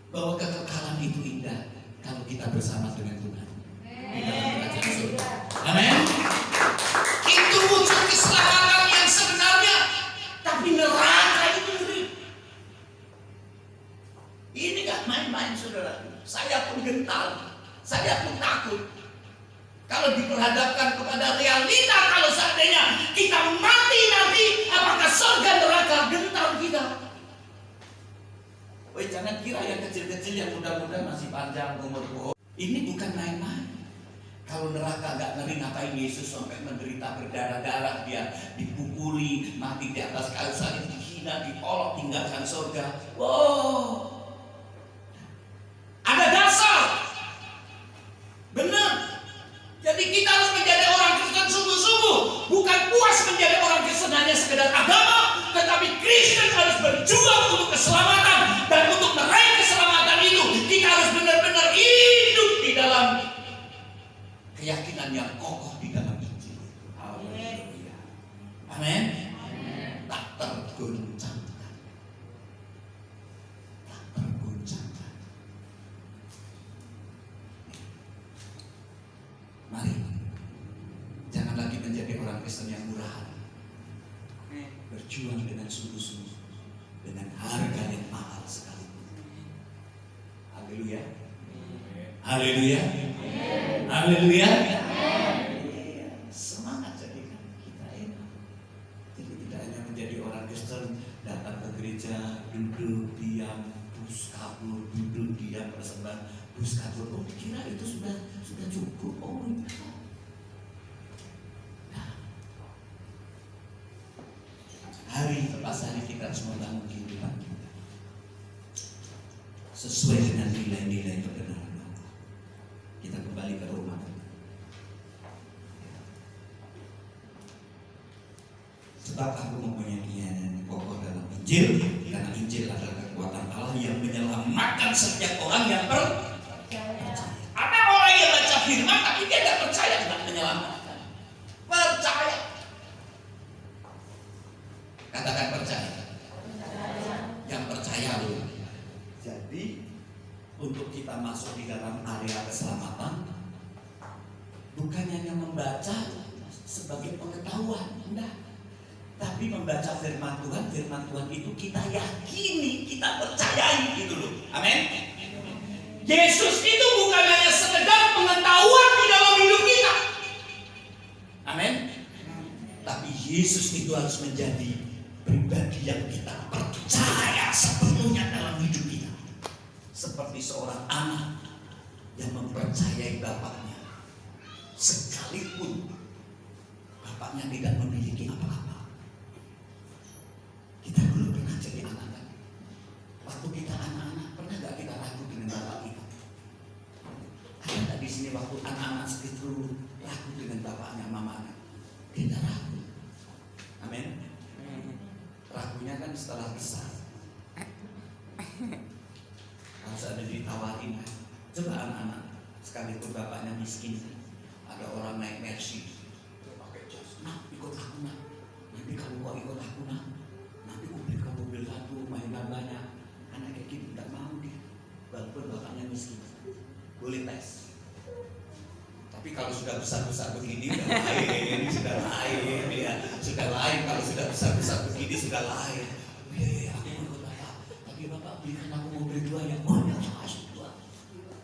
bahwa kekekalan itu indah kalau kita bersama dengan Tuhan di dalam kerajaan surga. Amin. Itu wujud keselamatan yang sebenarnya. Tapi neraka itu ngeri. Ini gak main-main, saudara. Saya pun gentar, saya pun takut. Kalau diperhadapkan kepada realita, kalau seandainya kita mati nanti, apakah surga neraka, gentar kita. Woi, jangan kira yang kecil-kecil, yang muda-muda masih panjang umur. Ini bukan main-main. Kalau neraka gak ngeri, ngapain Yesus sampai menderita berdarah-darah, dia dipukuli, mati di atas kayu salib, dihina, dipolok, tinggalkan surga. Wow, ada dasar, benar. Jadi kita harus menjadi orang Kristen sungguh-sungguh, bukan puas menjadi orang Kristen hanya sekedar agama, tetapi Kristen harus berjuang untuk keselamatan. Dan untuk meraih keselamatan itu, kita harus benar-benar hidup di dalam keyakinan yang kokoh di dalam Injil. Haleluya. Amin. Tak tergoncangkan. Tak tergoncangkan. Mari, jangan lagi menjadi orang Kristen yang murahan. Berjuang dengan sungguh-sungguh, dengan harga yang mahal sekali. Haleluya. Haleluya. Haleluya. Semangat jadikan kita ini. Jadi tidak hanya menjadi orang Kristen, datang ke gereja, duduk, diam, bus kabur, duduk, diam, persembahan, bus kabur. Oh, kira itu sudah cukup. Oh, enggak. Nah, hari lepas hari kita harus membangun kehidupan kita sesuai dengan nilai-nilai kebenaran. Kita kembali ke Roma. Sebab aku mempunyai keyakinan kokoh dalam Injil, karena Injil adalah kekuatan Allah yang menyelamatkan setiap orang yang percaya. Ada orang yang baca firman tapi dia tidak percaya tidak menyelamatkan. Percaya. Katakan percaya. Yang percaya loh. Jadi untuk kita masuk di dalam area keselamatan, bukan hanya membaca sebagai pengetahuan, enggak. Tapi membaca firman Tuhan itu kita yakini, kita percayai gitu loh. Amin. Yesus itu bukan hanya sekedar pengetahuan di dalam hidup kita. Amin. Tapi Yesus itu harus menjadi pribadi yang kita percaya sepenuhnya dalam hidup kita. Seperti seorang anak yang mempercayai bapaknya, sekalipun bapaknya tidak memiliki apa-apa. Kita dulu pernah jadi anak-anak. Waktu kita anak-anak, pernah gak kita ragu dengan bapak kita? Ada gak di sini waktu anak-anak itu ragu dengan bapaknya, mamanya? Kita ragu. Amin. Ragunya kan setelah besar. Harus ada ditawarin. Coba anak-anak, sekalipun bapaknya miskin, ada orang naik Mercy, pakai jas, nah ikut aku nak. Nanti kamu kok ikut aku nak. Nanti aku belikan mobil satu, mainan banyak. Anak kayak gini tidak mau dia, walaupun bapaknya miskin. Boleh tes. Tapi kalau sudah besar-besar begini sudah lain, sudah lain, ya sudah lain. Kalau sudah besar-besar begini sudah lain. Ya, aku ikut bapak. Tapi bapak belikan aku mobil dua ya. Oh ya, saya kasih dua.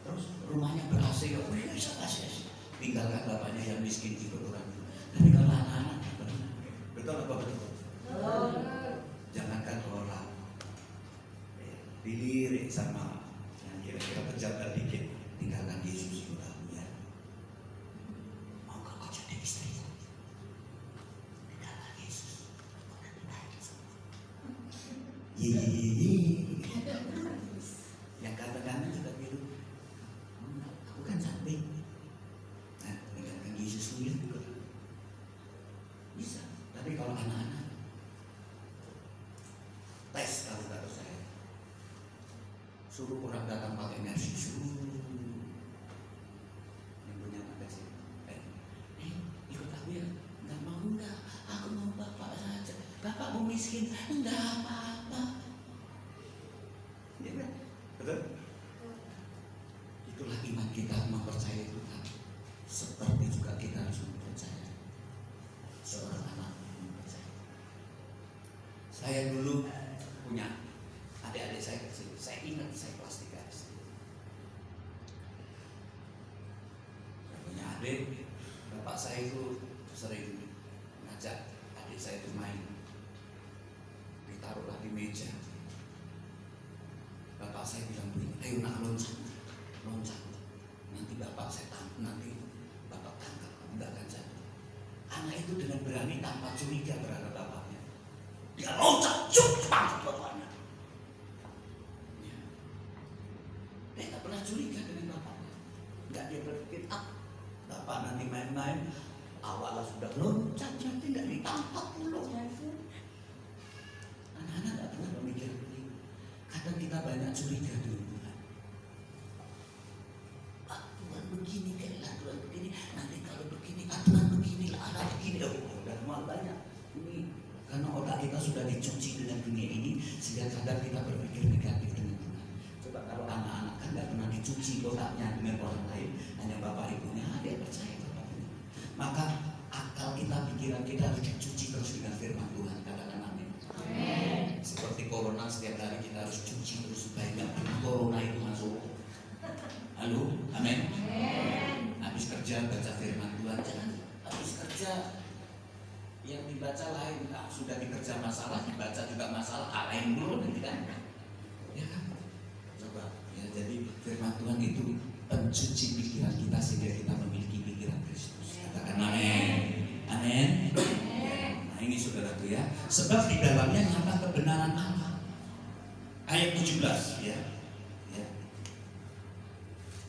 Terus rumahnya ber-AC ya. Oh ya, saya kasih. Tinggalkan bapaknya yang miskin di orang. Tapi kalau anak-anak, betul apa betul? Jangankan orang, dilirik sama yang kira-kira pejabat dikit, tinggalkan Yesus itu ya. Mau kau jadi istri? Tinggalkan Yesus. Yang kata-kata juga gitu. Aku kan cantik. Nah, tinggalkan Yesus dulu ya. Bisa. Tapi kalau anak-anak tes kalau saya suruh orang datang pakai Mercy, suruh yang punya apa sih? Ikut aku ya? Enggak mau, enggak. Aku mau bapak saja. Bapak mau miskin, enggak apa-apa. Ya kan? Betul? Itulah iman kita mempercayai Tuhan. Seperti juga kita harus mempercayai seorang anak mempercayai. Saya dulu punya adik-adik saya kecil. Saya ingat saya kelas 3 SD. Saya punya adik, bapak saya itu sering ngajak adik saya itu main. Ditaruhlah di meja. Bapak saya bilang begini, ayo nak loncat. Nanti bapak saya nanti bapak tangkap, enggak akan jatuh. Anak itu dengan berani tanpa curiga terhadap bapaknya. Dia loncat, cepat bapaknya. Ya. Dia tak pernah curiga dengan bapaknya. Enggak dia berpikir, bapak nanti main-main, awalnya sudah loncat, nanti enggak ditangkap dulu. Anak-anak enggak pernah memikir begitu. Kadang kita banyak curiga dulu. Tuhan begini, Tuhan begini, nanti kalau begini, Tuhan begini, anak begini. Udah mal banyak. Ini karena otak kita sudah dicuci dengan dunia ini, sehingga kadang kita berpikir negatif dengan Tuhan. Coba kalau anak-anak kan nggak pernah dicuci otaknya dengan orang lain, hanya bapak ibunya, dia percaya bapaknya. Maka akal kita, pikiran kita harus dicuci terus dengan firman Tuhan. Katakan amin. Seperti corona, setiap hari kita harus cuci terus supaya nggak corona itu masuk. Halo, amin. Habis kerja baca firman Tuhan, jangan habis kerja yang dibaca lain, sudah dikerja masalah, dibaca juga masalah, lain dulu nanti kan. Ya kan? Coba ya, jadi firman Tuhan itu pencuci pikiran kita sehingga kita memiliki pikiran Kristus. Katakan amin. Amin. Nah ini saudaraku ya, sebab di dalamnya nyata kebenaran Allah. Ayat 17 ya.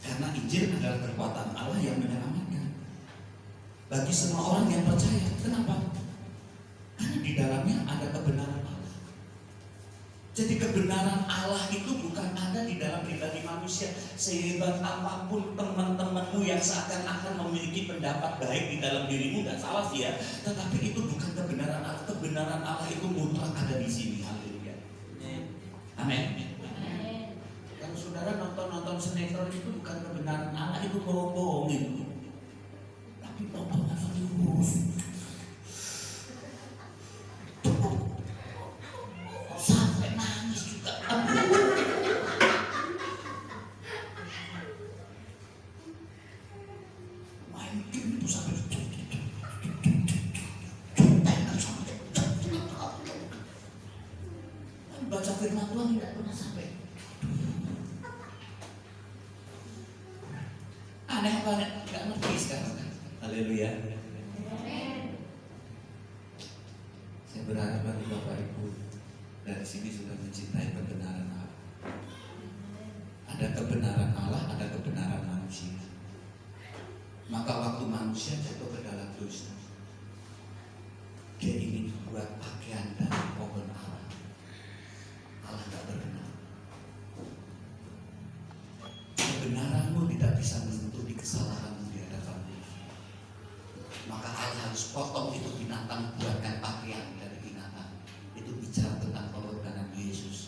Karena Injil adalah kekuatan Allah yang menyelamatkan bagi semua orang yang percaya. Kenapa? Karena di dalam Jadi kebenaran Allah itu bukan ada di dalam pribadi manusia. Sehebat apapun teman-temanmu yang seakan-akan memiliki pendapat baik di dalam dirimu, dan salah sih ya, tetapi itu bukan kebenaran Allah. Kebenaran Allah itu mutlak ada di sini. Haleluya. Amin. Kalau saudara nonton sinetron itu bukan kebenaran Allah, itu bohong-bohongin. Tapi nontonnya serius. Sampai nangis juga. Main game itu sampai baca firman Tuhan tidak pernah sampai. Aneh banget, nggak ngerti sekarang. Haleluya. Saya berharap bagi Bapak Ibu dari sini sudah mencintai kebenaran Allah. Ada kebenaran Allah, ada kebenaran manusia. Maka waktu manusia jatuh ke dalam dosa, dia ingin membuat pakaian dari pohon Allah. Allah tidak berkenan. Kebenaranmu tidak bisa menutupi kesalahanmu di hadapan Dia. Maka Allah harus potong itu binatang, buatkan pakaian dari binatang. Itu bicara tentang pengorbanan Yesus.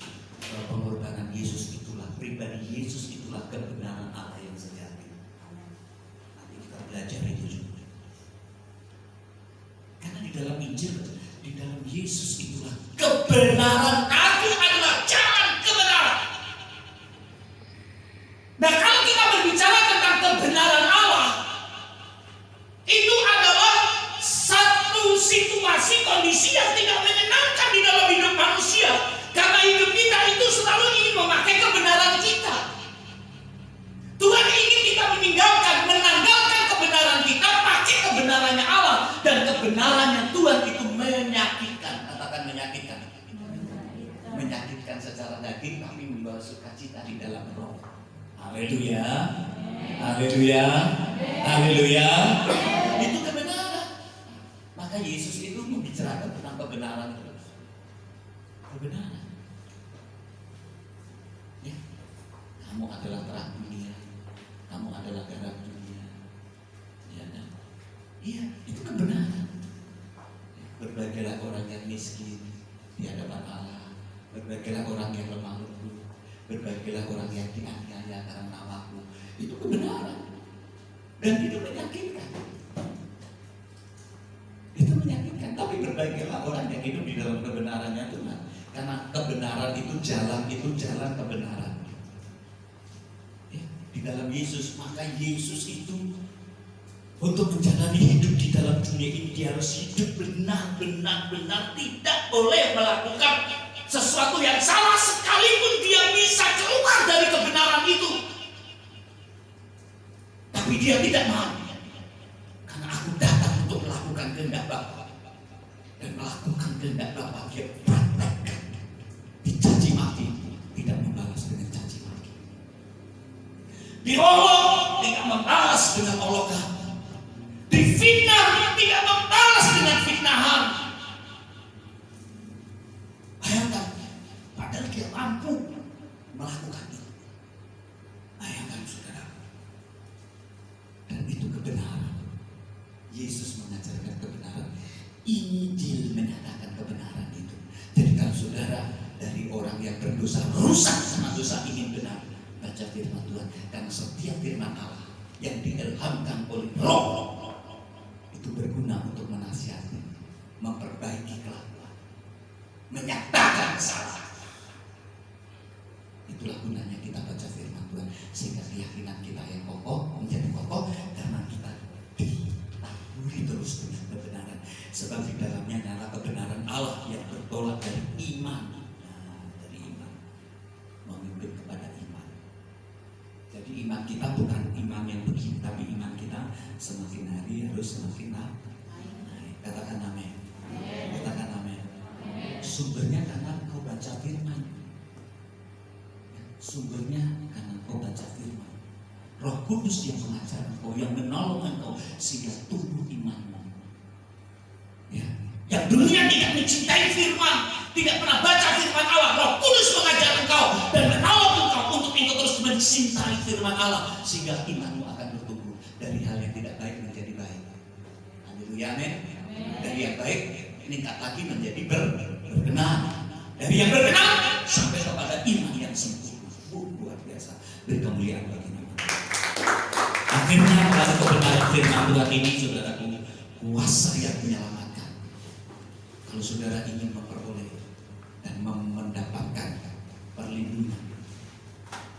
Pengorbanan Yesus itulah, pribadi Yesus itulah kebenaran Allah yang sejati. Nanti kita belajar itu juga. Karena di dalam Injil, di dalam Yesus itulah kebenaran. Aku adalah jalan kebenaran. Nah, kalau kita berbicara tentang kebenaran Allah, itu adalah satu situasi kondisi yang tidak menyenangkan di dalam hidup manusia. Karena hidup kita itu selalu ingin memakai kebenaran kita. Tuhan ingin kita menanggalkan kebenaran kita, pakai kebenarannya Allah. Dan kebenarannya Tuhan itu menyakitkan. Katakan menyakitkan. Menyakitkan secara daging, tapi membawa sukacita di dalam roh. Haleluya. Haleluya. Haleluya. Itu kebenaran. Maka Yesus itu membicarakan tentang kebenaran terus. Kebenaran. Ya. Kamu adalah terang dunia. Kamu adalah garam dunia. Ya kan? Iya, itu kebenaran. Berbahagialah orang yang miskin di hadapan Allah. Berbahagialah orang yang lemah lembut. Berbahagialah orang yang dianiaya karena namaku. Itu kebenaran. Dan itu menyakitkan. Itu menyakitkan. Tapi berbahagialah orang yang hidup di dalam kebenarannya Tuhan. Karena kebenaran itu jalan kebenaran. Ya, di dalam Yesus. Maka Yesus itu untuk menjalani hidup di dalam dunia ini, dia harus hidup benar-benar tidak boleh melakukan sesuatu yang salah, sekalipun dia bisa keluar dari kebenaran itu. Tapi dia tidak mau. Karena aku datang untuk melakukan kehendak Bapa. Dan melakukan kehendak Bapa, dia praktekkan. Dicaci maki, tidak membalas dengan caci maki. Diolok, tidak membalas dengan olokan. Difitnah, tidak membalas dengan fitnahan. Bayangkan, padahal dia mampu melakukan itu. Bayangkan saudara. Dan itu kebenaran. Yesus mengajarkan kebenaran. Injil menyatakan kebenaran itu. Jadi kalau saudara dari orang yang berdosa, rusak sama dosa, ingin benar, baca firman Tuhan. Karena setiap firman Allah yang diilhamkan oleh Roh itu berguna untuk menasihati, memperbaiki kelakuan, menyatakan kesalahan. Itulah gunanya kita baca firman Tuhan, sehingga keyakinan kita yang kokoh menjadi kokoh karena kita ditaburi terus dengan kebenaran. Sebab di dalamnya nyala kebenaran Allah yang bertolak dari iman. Dari iman memimpin kepada iman. Jadi iman kita bukan iman yang begini, tapi iman kita semakin hari harus semakin naik. Katakan amin. Katakan amin. Sumbernya karena kau baca firman. Sumbernya karena kau baca firman. Roh Kudus yang mengajar engkau, yang menolong engkau sehingga tumbuh imanmu. Ya. Yang dunia tidak mencintai firman, tidak pernah baca firman Allah, Roh Kudus mengajar engkau dan menolong engkau untuk engkau terus mencintai firman Allah, sehingga imanmu akan bertumbuh dari hal yang tidak baik menjadi baik. Haleluya, amin. Dari yang baik meningkat lagi menjadi berkenan, dari yang berkenan sampai kepada iman yang sempurna. Luar biasa. Beri kemuliaan bagi nama. Akhirnya pada kebenaran firman Tuhan ini, saudaraku, kuasa yang menyelamatkan. Kalau saudara ingin memperoleh dan mendapatkan perlindungan,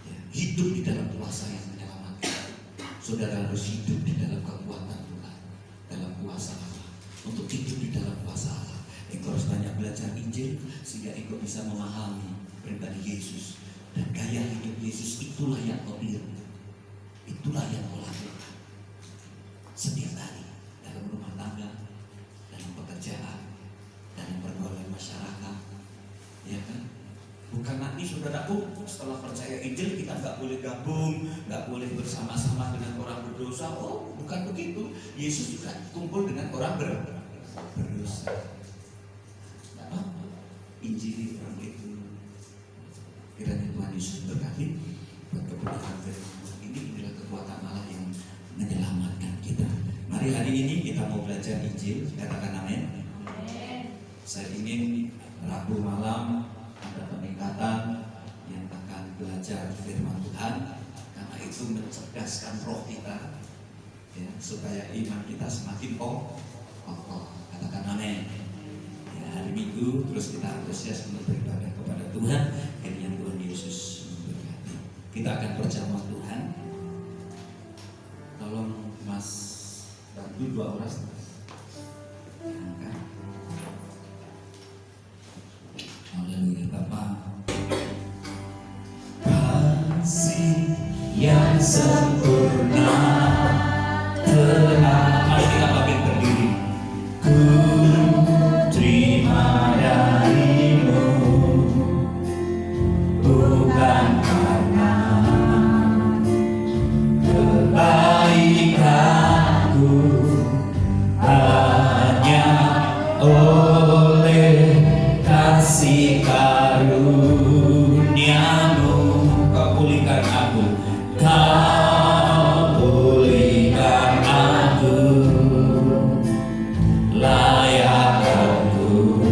ya, hidup di dalam kuasa yang menyelamatkan, saudara harus hidup di dalam kekuatan Tuhan, dalam kuasa Allah. Untuk hidup di dalam kuasa Allah, engkau harus banyak belajar Injil sehingga engkau bisa memahami pribadi Yesus dan gaya hidup Yesus. Itulah yang kau tiru, itulah yang kau lakukan setiap hari dalam rumah tangga, dalam pekerjaan, dalam pergaulan masyarakat, ya kan? Bukan nanti saudaraku setelah percaya Injil kita nggak boleh gabung, nggak boleh bersama-sama dengan orang berdosa. Oh, bukan begitu. Yesus juga kumpul dengan orang berdosa. Nggak apa-apa. Injil orang itu. Kiranya Tuhan Yesus berkati buat kebenaran firman ini. Inilah kekuatan Allah yang menyelamatkan kita. Mari hari ini kita mau belajar Injil. Katakan amin. Saya ingin Rabu malam ada peningkatan yang akan belajar firman Tuhan, karena itu mencerdaskan roh kita, ya, supaya iman kita semakin kokoh. Katakan amin. Ya, hari Minggu terus kita antusias untuk beribadah kepada Tuhan. Kiranya Tuhan Yesus memberkati. Kita akan berjamaah Tuhan. Tolong Mas bantu 2 orang. Angkat. Haleluya. Bapak, kasih yang sempurna telah. Mari kita bangkit berdiri. Ku terima darimu, bukan karena kebaikanku, hanya oleh kasih karuniamu kau pulihkan aku, kau pulihkan aku, layak aku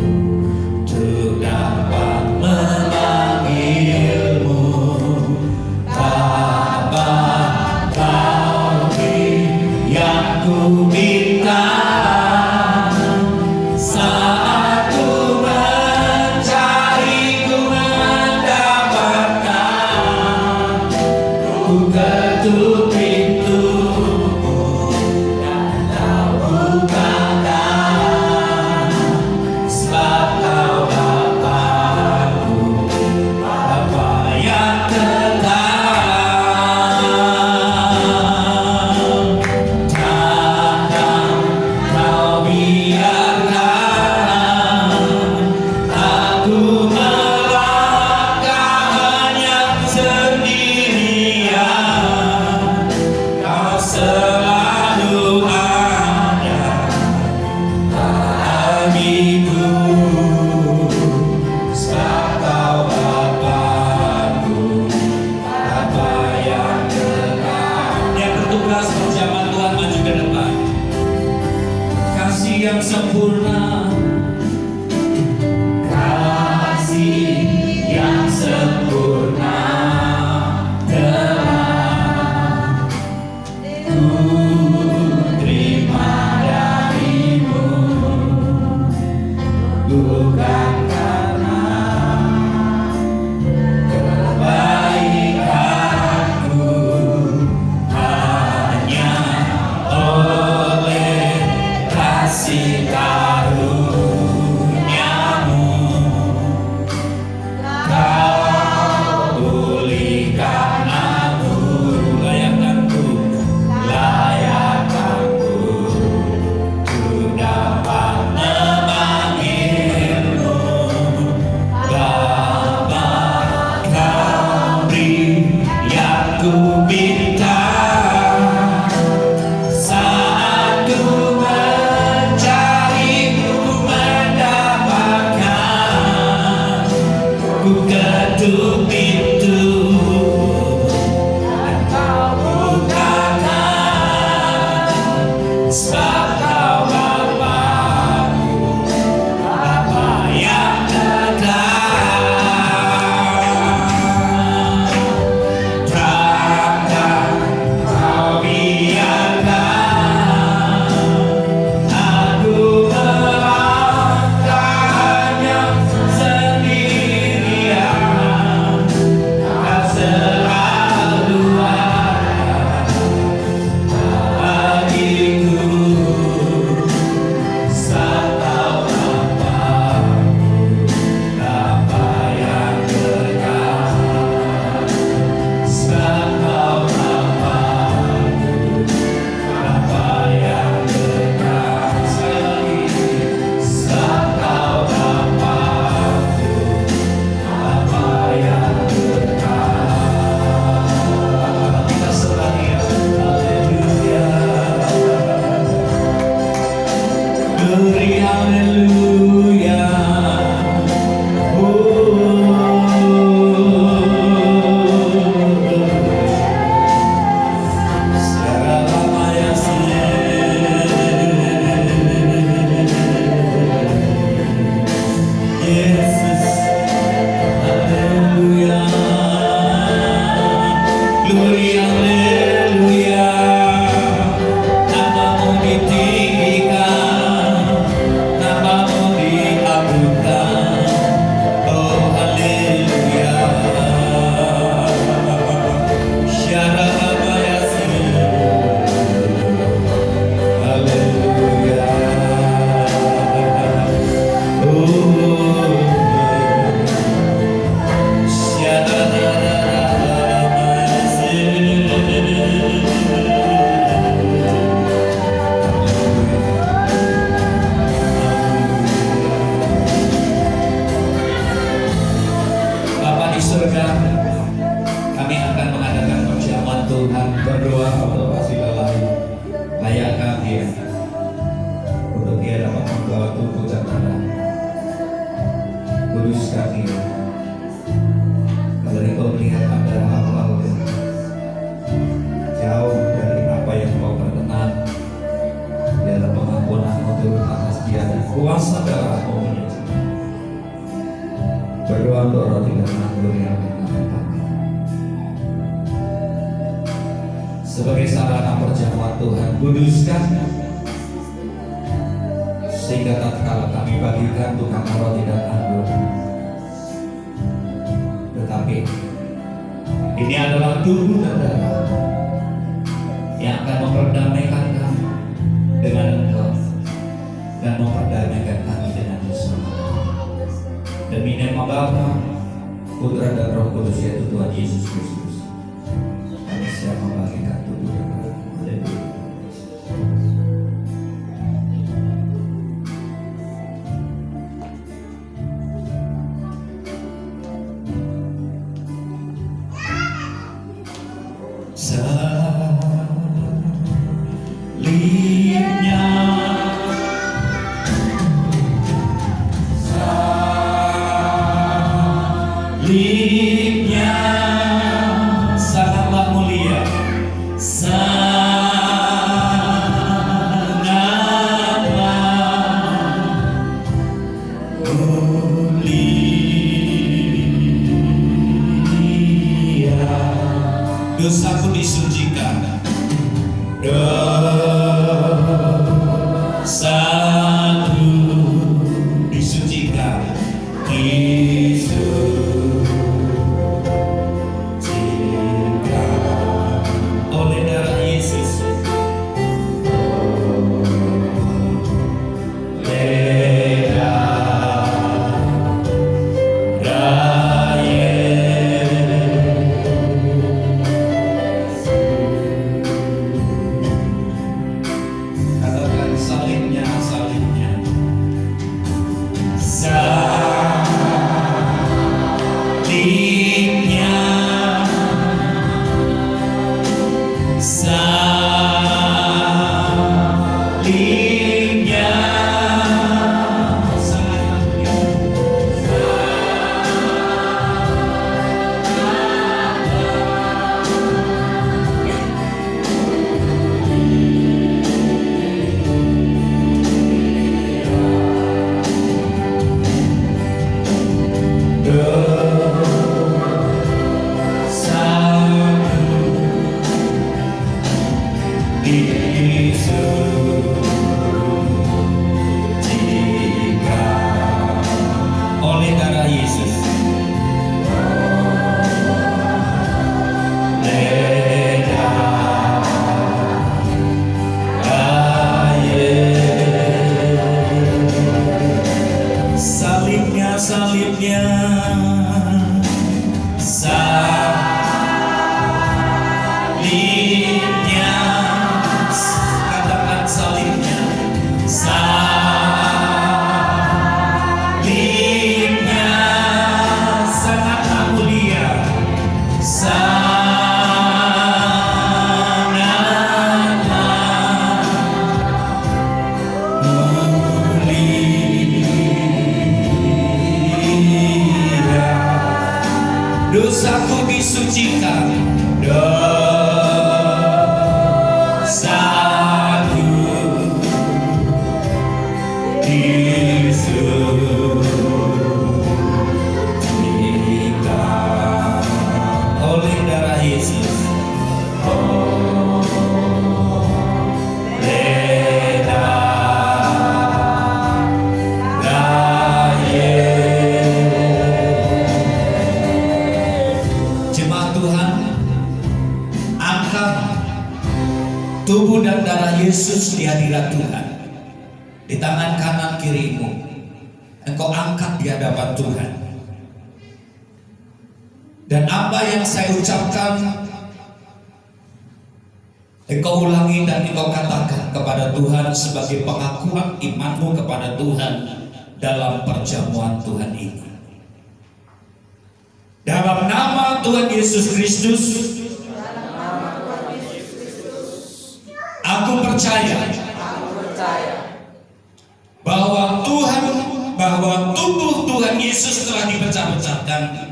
untuk dapat memanggilmu. Apa kau beri yang ku minta? Saat ku mencari, ku mendapatkan. Ku ketuk pintumu dan kau bukakan. Sebab kau Bapa-Ku, Bapa yang tetap. Takkan kau biarkan aku melangkah hanya sendirian. Kau selalu ada bagiku, sebab kau Bapa-Ku, Bapa yang dekat. Yang bertugas berjamaah Tuhan maju ke depan. Kasih yang sempurna, kasih yang sempurna telah ku terima darimu, bukan karena kebaikanku, hanya oleh kasih karuniamu kau pulihkan aku. Layak aku untuk dapat memanggilmu. Bapa, kau beri yang ku minta. Saat ku mencari, Glory, haleluya. Yesus, haleluya. Glory, haleluya. Namamu ditinggikan, namamu diagungkan. Oh haleluya. Syarabayasi, haleluya. Bapa di surga, kami akan mengadakan perjamuan Tuhan, berdoa untuk kasih lelahi layak kami ya, untuk Dia dapat membawa tubuh dan darah. Kudus kami ya. Kalau Engkau melihat ada hal-hal yang jauh dari apa yang Kau berkenan, dalam pengampunan-Mu turun atas dia dan kuasa darah-Mu menyuci. Berdoa untuk roti dan anggur yang kami pakai sebagai sarana perjamuan Tuhan. Kuduskan sehingga tatkala kami bagikan Tuhan roti dan anggur, tetapi ini adalah tubuh dan darah yang akan memperdamaikan kami dengan Engkau dan memperdamaikan kami dengan Yesus. Demi nama Bapa, Putra dan Roh Kudus, yaitu Tuhan Yesus Kristus, kami siap membagikan tubuh dan darah. Haleluya. Salibnya, salibnya sangatlah mulia, sangatlah mulia. Dosaku disucikan, dosaku disucikan, disucikan oleh darah Yesus. Oleh darah Yesus. Katakan salibnya, salibnya, salibnya, salibnya, disucikan oleh darah Yesus. Oleh darah Yesus. Salibnya, salibnya, salibnya, katakan salibnya, salibnya sangatlah mulia, sangatlah mulia. Yesus, kita oleh darah Yesus, oleh darah Yesus. Jemaat Tuhan, angkat tubuh dan darah Yesus di hadirat Tuhan. Di tangan kanan kirimu, engkau angkat di hadapan Tuhan. Dan apa yang saya ucapkan, engkau ulangi dan engkau katakan kepada Tuhan sebagai pengakuan imanmu kepada Tuhan dalam perjamuan Tuhan ini. Dalam nama Tuhan Yesus Kristus, aku percaya bahwa tubuh Tuhan Yesus telah dipecah-pecahkan,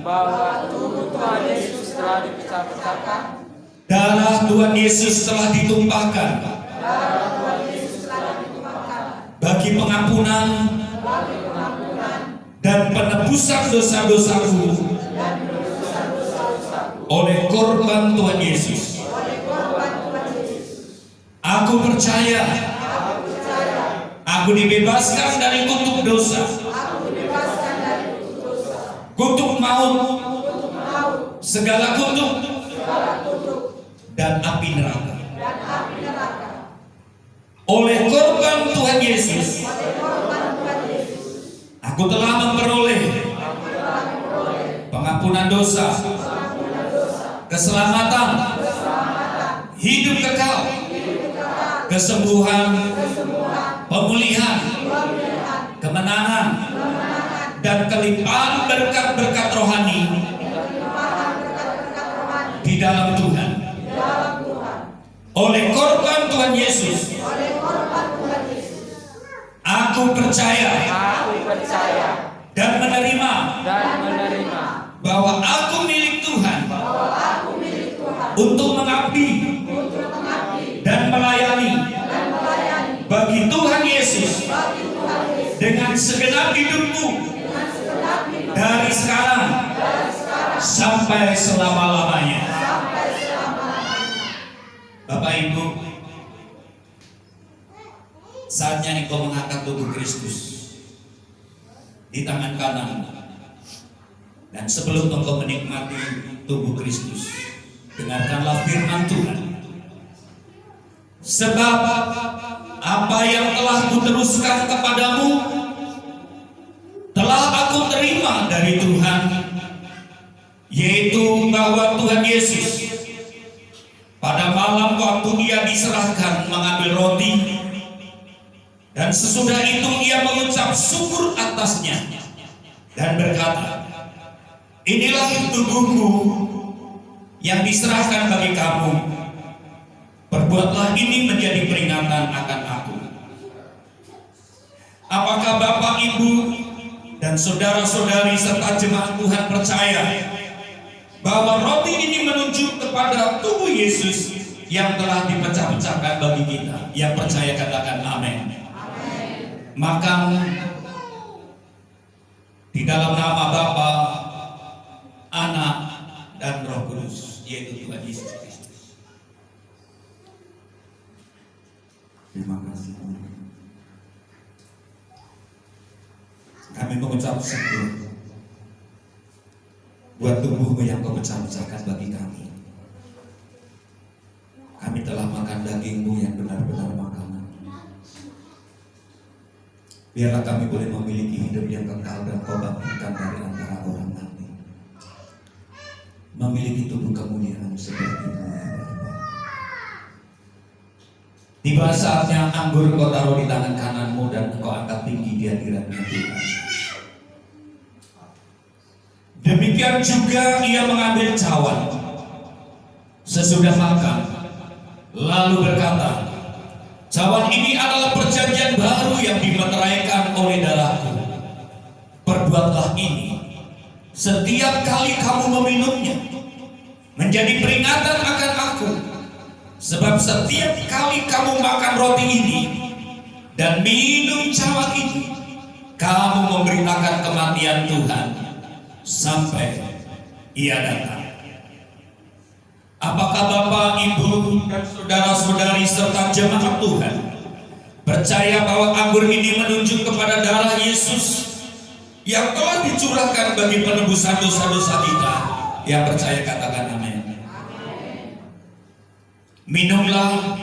darah Tuhan Yesus telah ditumpahkan bagi pengampunan dan penebusan dosa-dosaku oleh korban Tuhan Yesus. Aku percaya aku dibebaskan dari kutuk dosa, kutuk maut, segala kutuk dan api neraka. Oleh korban Tuhan Yesus, aku telah memperoleh pengampunan dosa, keselamatan, hidup kekal, kesembuhan, pemulihan, kemenangan, dan kelimpahan berkat-berkat rohani di dalam Tuhan. Oleh korban Tuhan Yesus, aku percaya dan menerima bahwa aku milik Tuhan untuk mengabdi dan melayani bagi Tuhan Yesus dengan segenap hidupku dari sekarang sampai selama-lamanya. Bapak Ibu, saatnya engkau mengangkat tubuh Kristus di tangan kanan. Dan sebelum engkau menikmati tubuh Kristus, dengarkanlah firman Tuhan. Sebab apa yang telah kuteruskan kepadamu telah aku terima dari Tuhan, yaitu bahwa Tuhan Yesus pada malam waktu ia diserahkan mengambil roti, dan sesudah itu ia mengucap syukur atasnya dan berkata, inilah tubuhku yang diserahkan bagi kamu, perbuatlah ini menjadi peringatan akan aku. Apakah Bapak, Ibu, dan saudara-saudari serta jemaat Tuhan percaya bahwa roti ini menunjuk kepada tubuh Yesus yang telah dipecah-pecahkan bagi kita? Yang percaya katakan amin. Maka di dalam nama Bapa, Anak, dan Roh Kudus, yaitu Tuhan Yesus Kristus. Terima kasih. Kami mengucap syukur buat tubuhmu yang kau pecah-pecahkan bagi kami. Kami telah makan dagingmu yang benar-benar makanan. Biarlah kami boleh memiliki hidup yang kekal dan kau bangkitkan dari antara orang mati, memiliki tubuh kemuliaan seperti-Mu. Tiba saatnya anggur kau taruh di tangan kananmu dan kau angkat tinggi di hadiratnya Tuhan. Demikian juga ia mengambil cawan sesudah makan, lalu berkata, cawan ini adalah perjanjian baru yang dimeteraikan oleh darahku. Perbuatlah ini setiap kali kamu meminumnya menjadi peringatan akan aku. Sebab setiap kali kamu makan roti ini dan minum cawan ini, kamu memberitakan kematian Tuhan sampai Ia datang. Apakah Bapak, Ibu, dan saudara-saudari serta jemaat Tuhan percaya bahwa anggur ini menunjuk kepada darah Yesus yang telah dicurahkan bagi penebusan dosa-dosa kita? Yang percaya katakan amin. Minumlah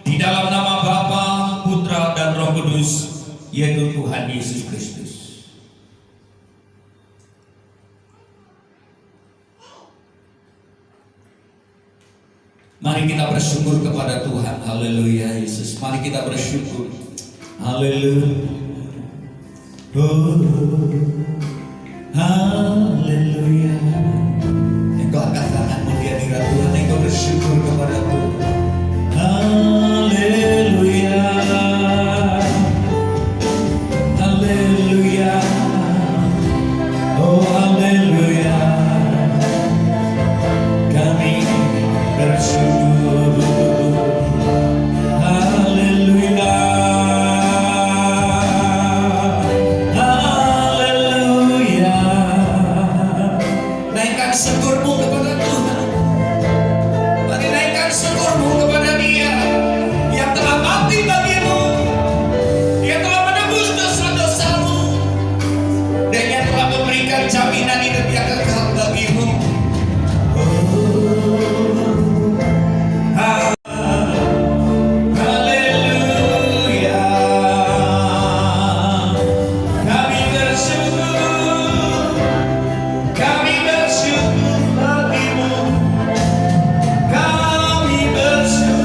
di dalam nama Bapa, Putra, dan Roh Kudus, yaitu Tuhan Yesus Kristus. Mari kita bersyukur kepada Tuhan. Haleluya Yesus. Mari kita bersyukur. Haleluya. Oh, haleluya. Engkau angkat tanganmu di hadirat Tuhan. Engkau bersyukur kepada Tuhan. Haleluya. Haleluya. Oh haleluya. Kami bersyukur. Haleluya. Haleluya. Naikkan syukurmu kepada Tuhan. Mari naikkan syukurmu kepada Dia yang telah mati bagimu, Dia telah menebus dosa-dosamu, dan Dia telah memberikan jaminan hidup yang kekal bagimu. Haleluya. Kami bersyukur, kami bersyukur bagimu, kami bersyukur.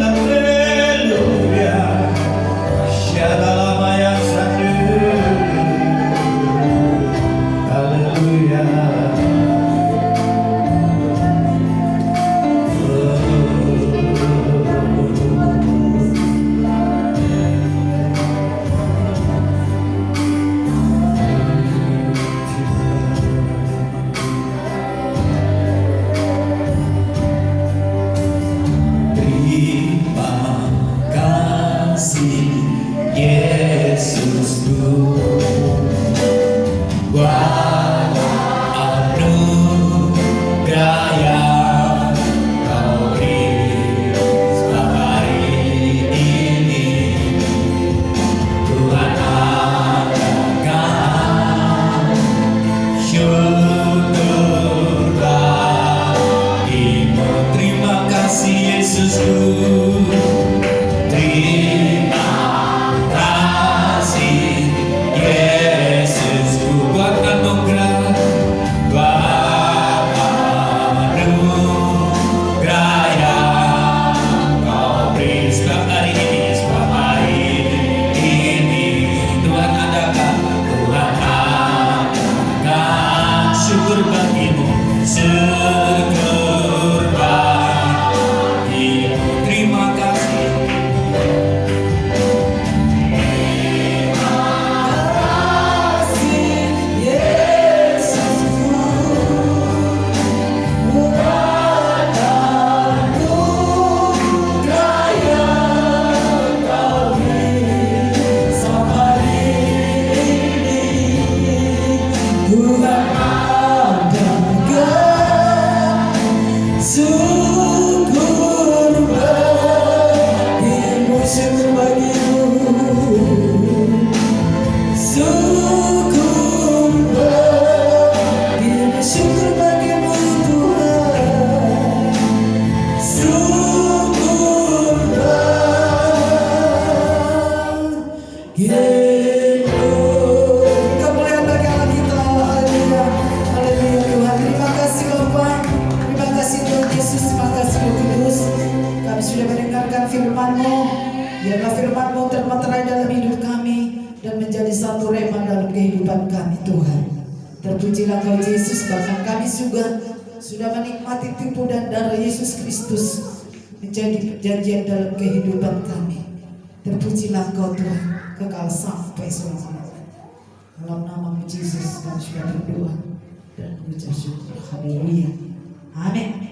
Haleluya. Shadalamaya sandu. Haleluya. Terima kasih Yesusku, buat anugerah yang Kau beri hari ini. Tuhan adakan syukur bagimu. Terima kasih Yesusku. Terima kasih Yesusku, buat anugerah, buat anugerah yang Kau beri sebab hari ini, sebab hari ini. Tuhan adakan syukur bagimu, syukur bagimu. Terima kasih. Kemuliaan bagi Allah kita. Haleluya. Haleluya Tuhan. Terima kasih Bapa. Terima kasih Tuhan Yesus. Terima kasih Roh Kudus. Kami sudah mendengarkan firman-Mu. Biarlah firman-Mu termeterai dalam hidup kami dan menjadi satu rema dalam kehidupan kami Tuhan. Terpujilah Kau Yesus. Bahkan kami sudah menikmati tipu dan darah Yesus Kristus menjadi perjanjian dalam kehidupan kami. Terpujilah Kau Tuhan, kekal sampai selama-lamanya. Dalam nama Yesus kami sudah berdoa dan mengucap syukur. Haleluya. Amin.